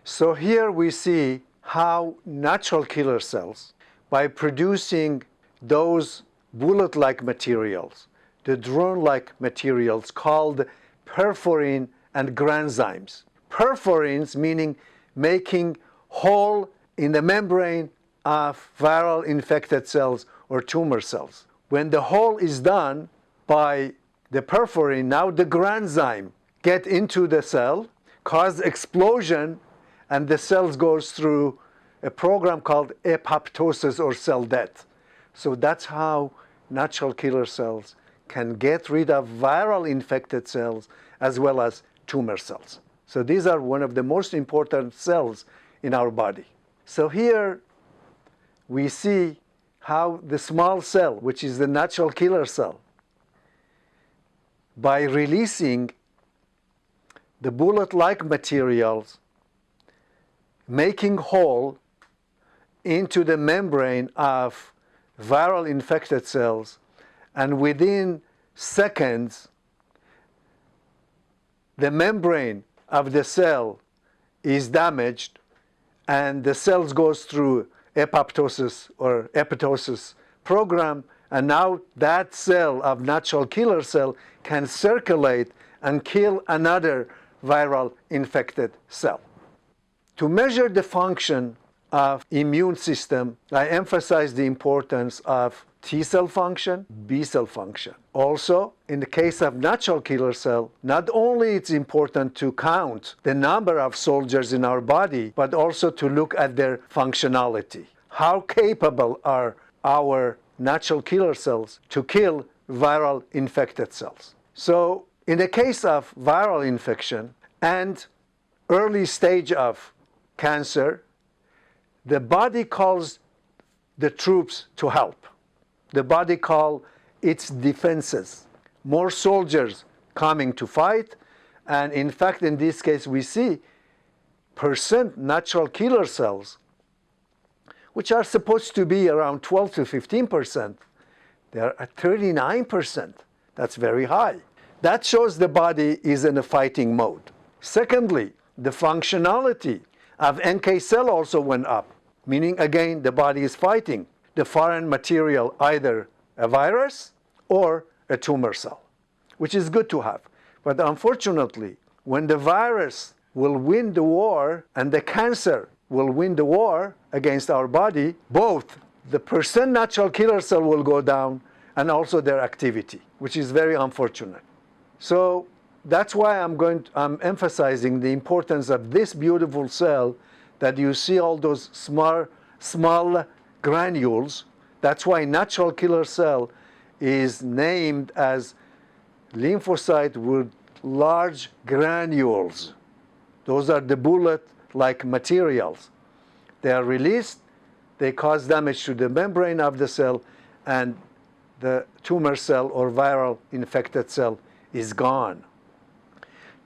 So here we see how natural killer cells, by producing those bullet-like materials, the drone-like materials called perforin and granzymes. Perforins meaning making hole in the membrane of viral infected cells or tumor cells. When the hole is done by the perforin, now the granzyme get into the cell, cause explosion, and the cells goes through a program called apoptosis or cell death. So that's how natural killer cells can get rid of viral infected cells as well as tumor cells. So these are one of the most important cells in our body. So here we see how the small cell, which is the natural killer cell, by releasing the bullet-like materials, making hole into the membrane of viral infected cells, and within seconds the membrane of the cell is damaged and the cells goes through apoptosis or apoptosis program, and now that cell of natural killer cell can circulate and kill another viral infected cell. To measure the function of immune system, I emphasize the importance of T cell function, B cell function. Also, in the case of natural killer cell, not only it's important to count the number of soldiers in our body, but also to look at their functionality. How capable are our natural killer cells to kill viral infected cells? So, in the case of viral infection and early stage of cancer, the body calls the troops to help. The body calls its defenses. More soldiers coming to fight, and in fact, in this case, we see percent natural killer cells, which are supposed to be around 12 to 15%. They are at 39%. That's very high. That shows the body is in a fighting mode. Secondly, the functionality of NK cell also went up, meaning again the body is fighting the foreign material, either a virus or a tumor cell, which is good to have. But unfortunately, when the virus will win the war and the cancer will win the war against our body, both the percent natural killer cell will go down and also their activity, which is very unfortunate. So that's why I'm emphasizing the importance of this beautiful cell that you see all those small granules. That's why natural killer cell is named as lymphocyte with large granules. Those are the bullet-like materials. They are released, they cause damage to the membrane of the cell, and the tumor cell or viral infected cell is gone.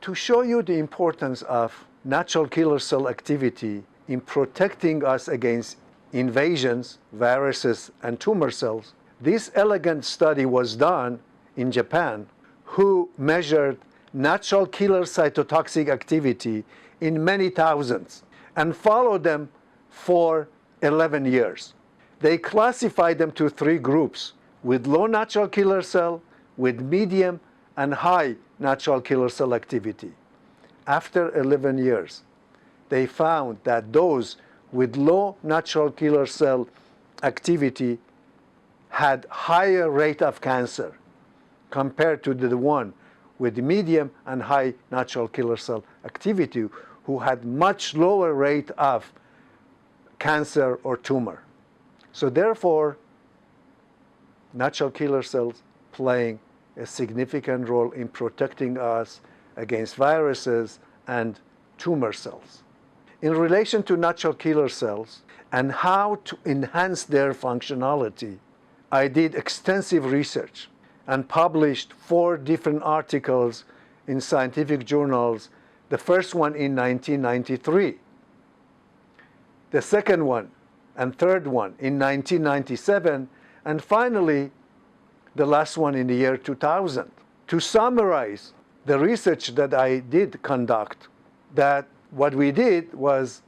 To show you the importance of natural killer cell activity in protecting us against invasions, viruses, and tumor cells, this elegant study was done in Japan, who measured natural killer cytotoxic activity in many thousands and followed them for 11 years. They classified them to 3 groups: with low natural killer cell, with medium, and high natural killer cell activity. After 11 years, they found that those with low natural killer cell activity had higher rate of cancer compared to the one with medium and high natural killer cell activity, who had much lower rate of cancer or tumor. So therefore, natural killer cells playing a significant role in protecting us against viruses and tumor cells. In relation to natural killer cells and how to enhance their functionality, I did extensive research and published 4 different articles in scientific journals. The first one in 1993, the second one and third one in 1997, and finally the last one in the year 2000. To summarize the research that I did conduct, that what we did was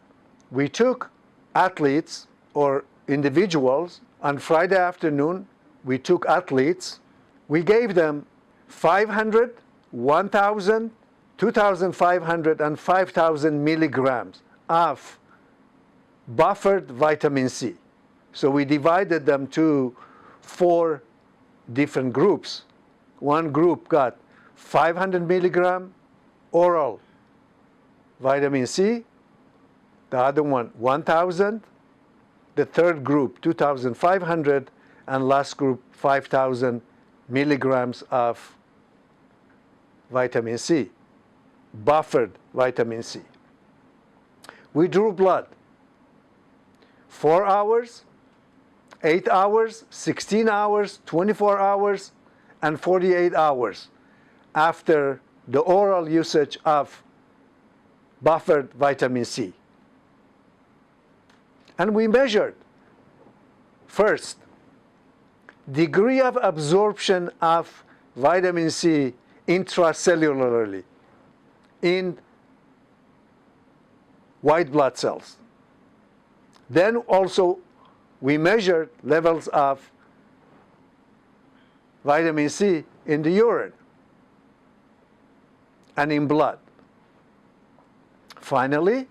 we took athletes or individuals on Friday afternoon. We took athletes, we gave them 500, 1,000, 2,500, and 5,000 milligrams of buffered vitamin C. So we divided them to 4 different groups. One group got 500 milligram oral vitamin C, the other one 1,000, the third group 2,500, and last group 5,000 milligrams of vitamin C, buffered vitamin C. We drew blood 4 hours, 8 hours, 16 hours, 24 hours, and 48 hours after the oral usage of buffered vitamin C. And we measured, first, degree of absorption of vitamin C intracellularly. in white blood cells. Then also we measured levels of vitamin C in the urine and in blood. Finally,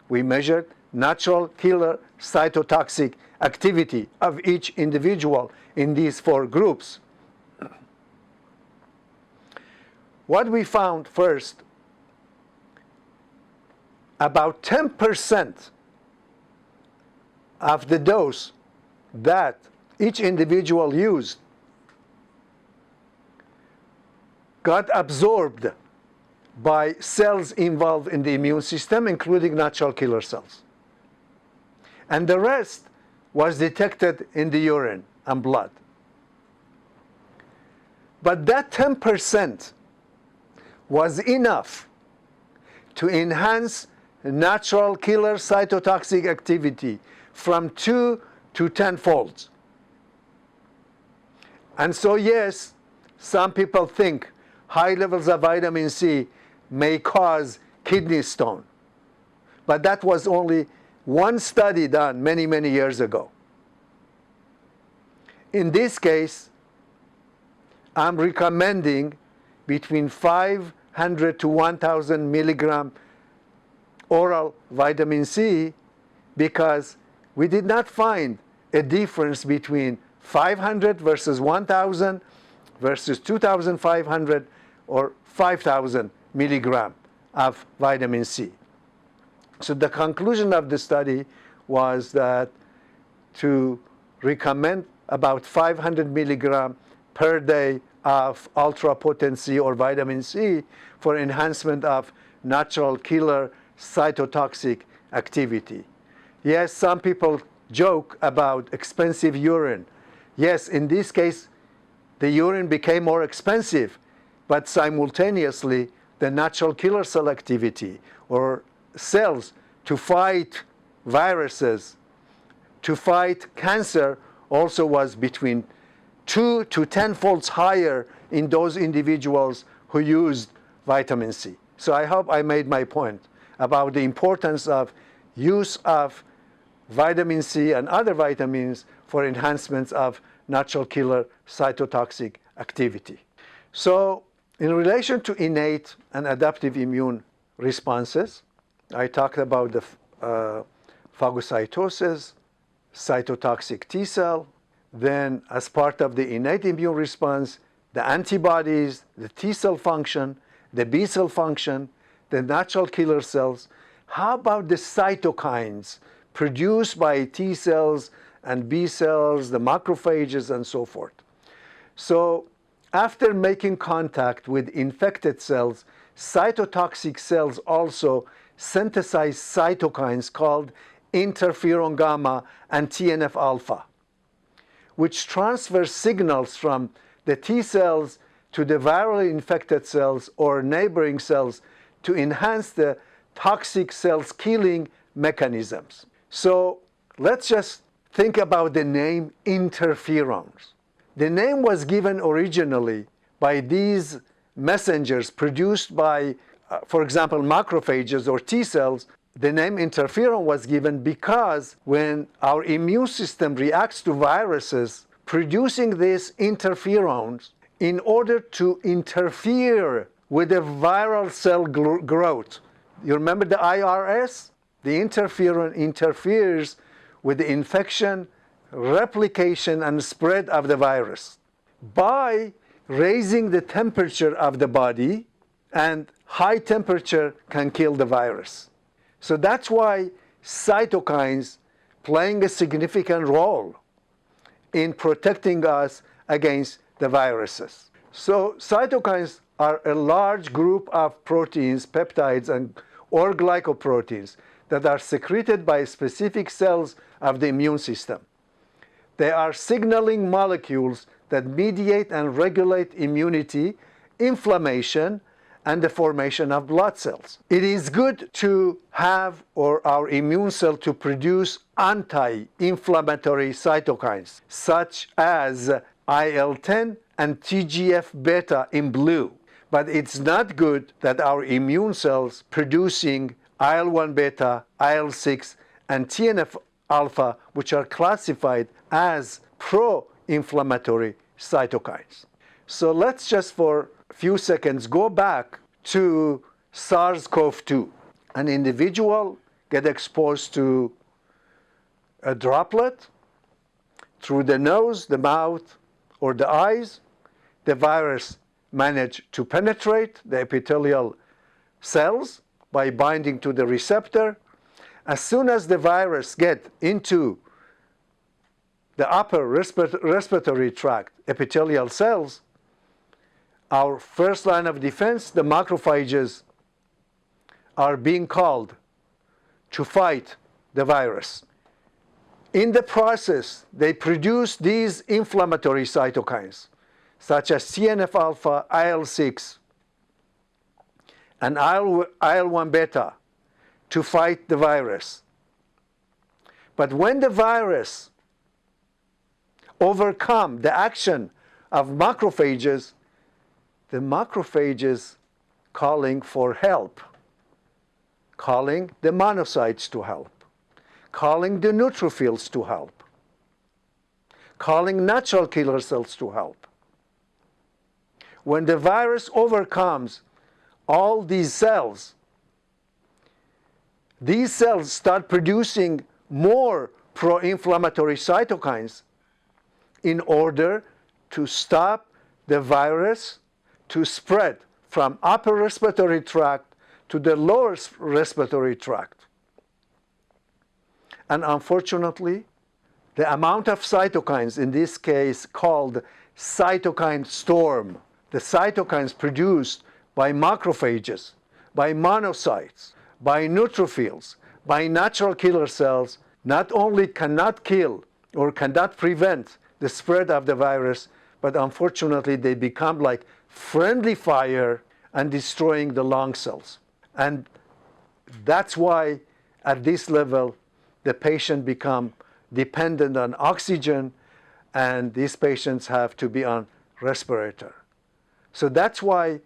we measured natural killer cytotoxic activity of each individual in these 4 groups. What we found first, about 10% of the dose that each individual used got absorbed by cells involved in the immune system, including natural killer cells. And the rest was detected in the urine and blood. But that 10% was enough to enhance natural killer cytotoxic activity from 2 to 10-fold. And so yes, some people think high levels of vitamin C may cause kidney stone. But that was only one study done many, many years ago. In this case, I'm recommending between 500 to 1,000 milligram oral vitamin C because we did not find a difference between 500 versus 1,000 versus 2,500 or 5,000 milligram of vitamin C. So the conclusion of the study was that to recommend about 500 milligram per day of ultra potency or vitamin C for enhancement of natural killer cytotoxic activity. Yes, some people joke about expensive urine. Yes, in this case, the urine became more expensive, but simultaneously, the natural killer cell activity or cells to fight viruses, to fight cancer, also was between 2 to 10-fold higher in those individuals who used vitamin C. So I hope I made my point about the importance of use of vitamin C and other vitamins for enhancements of natural killer cytotoxic activity. So in relation to innate and adaptive immune responses, I talked about the phagocytosis, cytotoxic T cell, then as part of the innate immune response, the antibodies, the T cell function, the B cell function, the natural killer cells. How about the cytokines produced by T cells and B cells, the macrophages, and so forth? So after making contact with infected cells, cytotoxic cells also synthesize cytokines called interferon gamma and TNF alpha, which transfer signals from the T cells to the virally infected cells or neighboring cells to enhance the toxic cells killing mechanisms. So let's just think about the name interferons. The name was given originally by these messengers produced by, for example, macrophages or T cells. The name interferon was given because when our immune system reacts to viruses, producing these interferons in order to interfere with the viral cell growth. You remember the IRS? The interferon interferes with the infection, replication, and spread of the virus by raising the temperature of the body, and high temperature can kill the virus. So that's why cytokines playing a significant role in protecting us against the viruses. So cytokines are a large group of proteins, peptides, or glycoproteins that are secreted by specific cells of the immune system. They are signaling molecules that mediate and regulate immunity, inflammation, and the formation of blood cells. It is good to have our immune cell to produce anti-inflammatory cytokines, such as IL-10 and TGF-beta in blue. But it's not good that our immune cells producing IL-1 beta, IL-6, and TNF-alpha, which are classified as pro-inflammatory cytokines. So let's just for a few seconds go back to SARS-CoV-2. An individual get exposed to a droplet through the nose, the mouth, or the eyes. The virus managed to penetrate the epithelial cells by binding to the receptor. As soon as the virus gets into the upper respiratory tract epithelial cells, our first line of defense, the macrophages, are being called to fight the virus. In the process, they produce these inflammatory cytokines, such as TNF-alpha, IL-6, and IL-1 beta, to fight the virus. But when the virus overcomes the action of macrophages, the macrophages calling for help, calling the monocytes to help, calling the neutrophils to help, calling natural killer cells to help. When the virus overcomes all these cells start producing more pro-inflammatory cytokines in order to stop the virus to spread from upper respiratory tract to the lower respiratory tract. And unfortunately, the amount of cytokines, in this case called cytokine storm, the cytokines produced by macrophages, by monocytes, by neutrophils, by natural killer cells, not only cannot kill or cannot prevent the spread of the virus, but unfortunately they become like friendly fire and destroying the lung cells. And that's why at this level the patient become dependent on oxygen, and these patients have to be on respirator. So that's why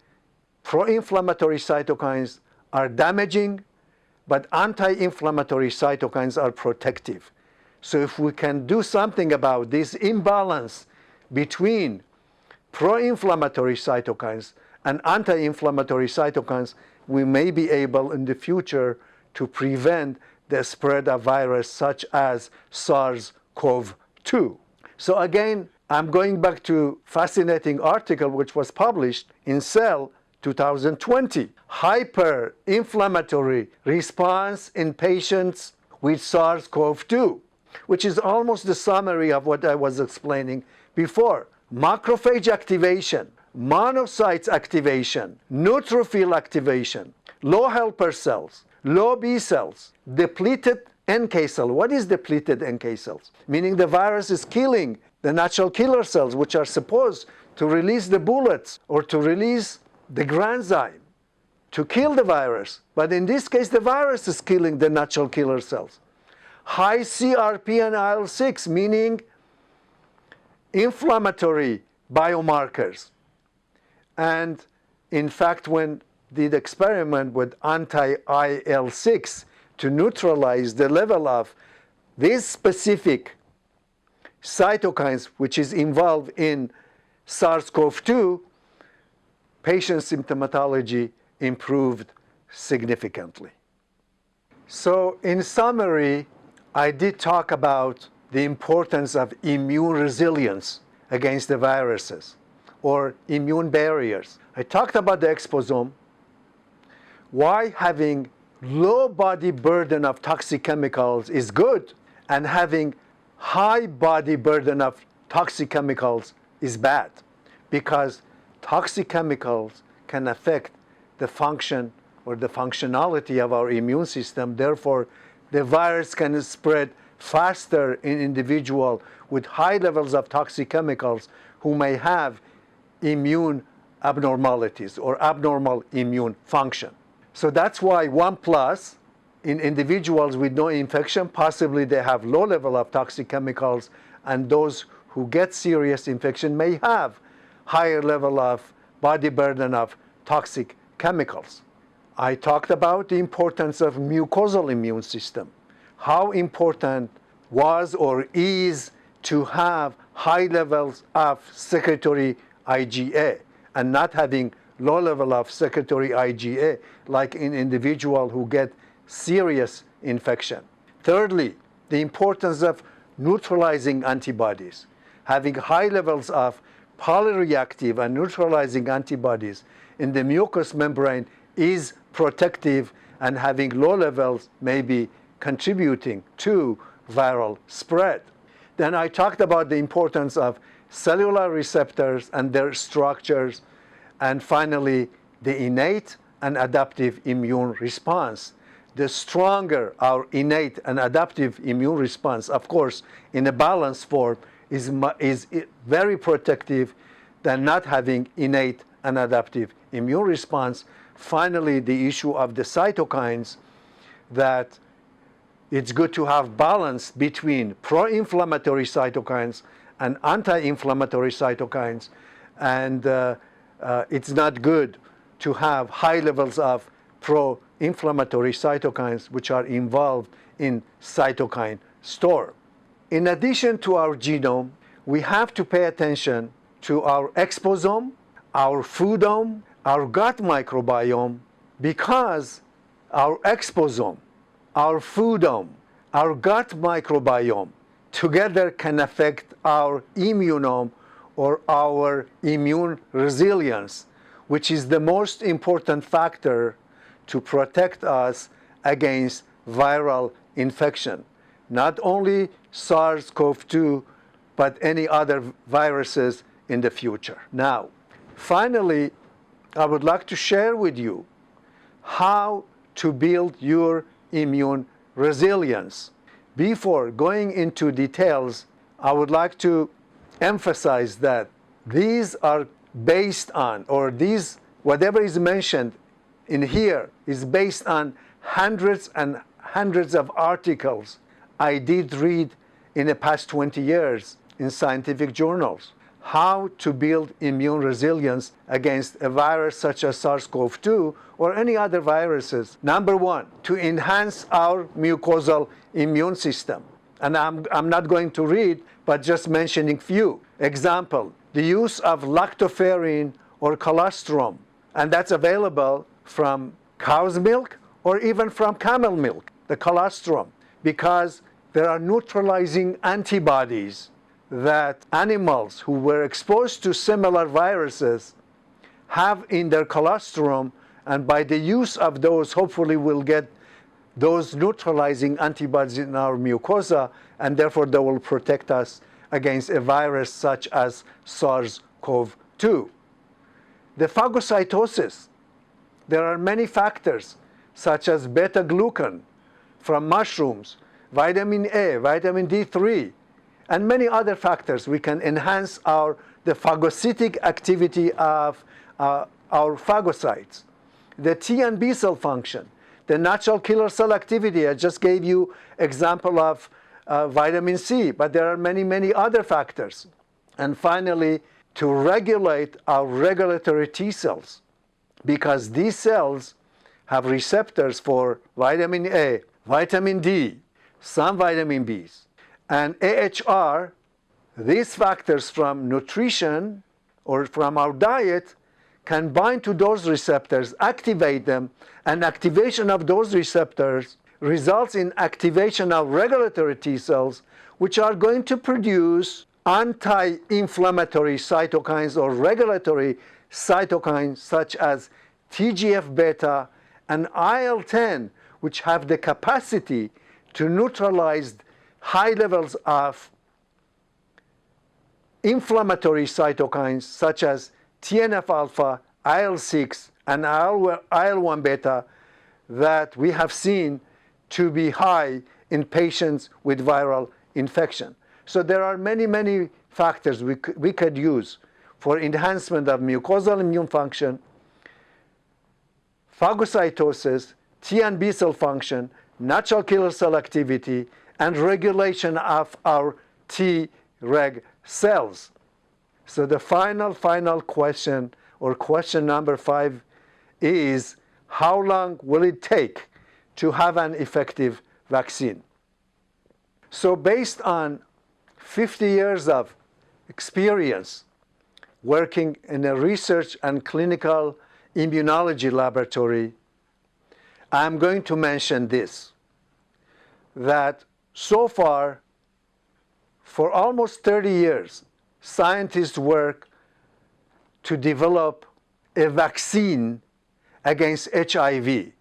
pro-inflammatory cytokines are damaging, but anti-inflammatory cytokines are protective. So if we can do something about this imbalance between pro-inflammatory cytokines and anti-inflammatory cytokines, we may be able in the future to prevent the spread of virus such as SARS-CoV-2. So again, I'm going back to fascinating article which was published in Cell 2020. Hyperinflammatory response in patients with SARS-CoV-2, which is almost the summary of what I was explaining before. Macrophage activation, monocytes activation, neutrophil activation, low helper cells, low B cells, depleted NK cell. What is depleted NK cells? Meaning the virus is killing the natural killer cells, which are supposed to release the bullets or to release the granzyme to kill the virus. But in this case, the virus is killing the natural killer cells. High CRP and IL-6, meaning inflammatory biomarkers. And in fact, when did experiment with anti-IL-6 to neutralize the level of these specific cytokines which is involved in SARS-CoV-2, patient symptomatology improved significantly. So in summary, I did talk about the importance of immune resilience against the viruses or immune barriers. I talked about the exposome, why having low body burden of toxic chemicals is good and having high body burden of toxic chemicals is bad, because toxic chemicals can affect the function or the functionality of our immune system. Therefore, the virus can spread faster in individuals with high levels of toxic chemicals who may have immune abnormalities or abnormal immune function. So that's why 1+ in individuals with no infection, possibly they have low level of toxic chemicals, and those who get serious infection may have higher level of body burden of toxic chemicals. I talked about the importance of mucosal immune system, how important was or is to have high levels of secretory IgA and not having low level of secretory IgA like in individuals who get serious infection. Thirdly, the importance of neutralizing antibodies. Having high levels of polyreactive and neutralizing antibodies in the mucous membrane is protective, and having low levels may be contributing to viral spread. Then I talked about the importance of cellular receptors and their structures, and finally, the innate and adaptive immune response. The stronger our innate and adaptive immune response, of course, in a balanced form, is very protective than not having innate and adaptive immune response. Finally, the issue of the cytokines, that it's good to have balance between pro-inflammatory cytokines and anti-inflammatory cytokines, and it's not good to have high levels of pro-inflammatory cytokines which are involved in cytokine storm. In addition to our genome, we have to pay attention to our exposome, our foodome, our gut microbiome, because our exposome, our foodome, our gut microbiome together can affect our immunome or our immune resilience, which is the most important factor to protect us against viral infection. Not only SARS-CoV-2, but any other viruses in the future. Now, finally, I would like to share with you how to build your immune resilience. Before going into details, I would like to emphasize that these are based on, or these, whatever is mentioned in here is based on hundreds and hundreds of articles I did read in the past 20 years in scientific journals. How to build immune resilience against a virus such as SARS-CoV-2 or any other viruses. Number one, to enhance our mucosal immune system. And I'm not going to read, but just mentioning few. Example, the use of lactoferrin or colostrum, and that's available from cow's milk or even from camel milk, the colostrum, because there are neutralizing antibodies that animals who were exposed to similar viruses have in their colostrum, and by the use of those, hopefully we'll get those neutralizing antibodies in our mucosa, and therefore they will protect us against a virus such as SARS-CoV-2. The phagocytosis. There are many factors such as beta-glucan from mushrooms, vitamin A, vitamin D3, and many other factors. We can enhance the phagocytic activity of our phagocytes. The T and B cell function, the natural killer cell activity. I just gave you example of vitamin C, but there are many, many other factors. And finally, to regulate our regulatory T cells, because these cells have receptors for vitamin A, vitamin D, some vitamin Bs, and AHR. These factors from nutrition or from our diet can bind to those receptors, activate them, and activation of those receptors results in activation of regulatory T cells, which are going to produce anti-inflammatory cytokines or regulatory cytokines such as TGF-beta and IL-10, which have the capacity to neutralize high levels of inflammatory cytokines such as TNF-alpha, IL-6, and IL-1 beta that we have seen to be high in patients with viral infection. So there are many, many factors we could use for enhancement of mucosal immune function, phagocytosis, T and B cell function, natural killer cell activity, and regulation of our Treg cells. So the final question, or question number 5, is how long will it take to have an effective vaccine? So based on 50 years of experience working in a research and clinical immunology laboratory, I'm going to mention this, that so far, for almost 30 years, scientists work to develop a vaccine against HIV.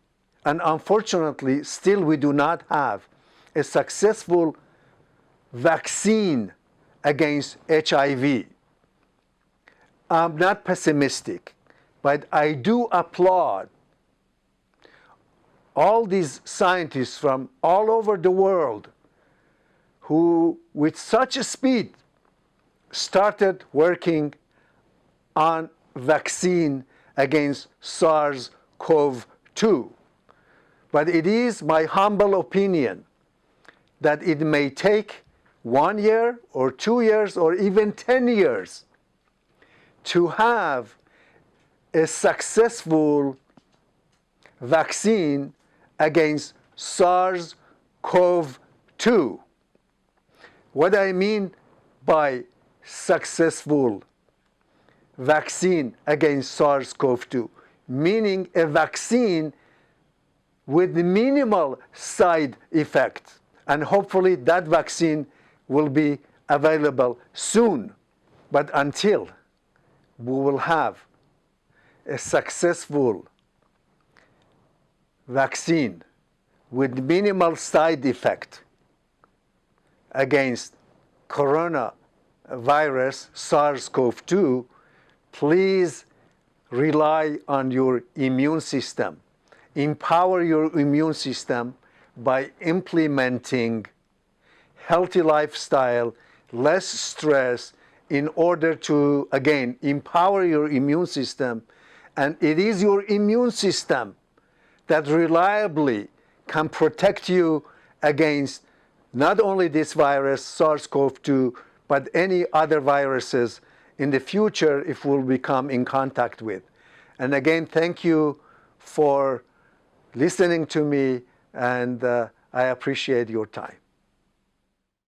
And unfortunately, still we do not have a successful vaccine against HIV. I'm not pessimistic, but I do applaud all these scientists from all over the world who, with such a speed, started working on vaccine against SARS-CoV-2. But it is my humble opinion that it may take 1 year or 2 years or even 10 years to have a successful vaccine against SARS-CoV-2. What I mean by successful vaccine against SARS-CoV-2, meaning a vaccine with minimal side effect. And hopefully that vaccine will be available soon. But until we will have a successful vaccine with minimal side effect against coronavirus, SARS-CoV-2, please rely on your immune system. Empower your immune system by implementing healthy lifestyle, less stress, in order to, again, empower your immune system. And it is your immune system that reliably can protect you against not only this virus, SARS-CoV-2, but any other viruses in the future if we'll become in contact with. And again, thank you for listening to me, and I appreciate your time.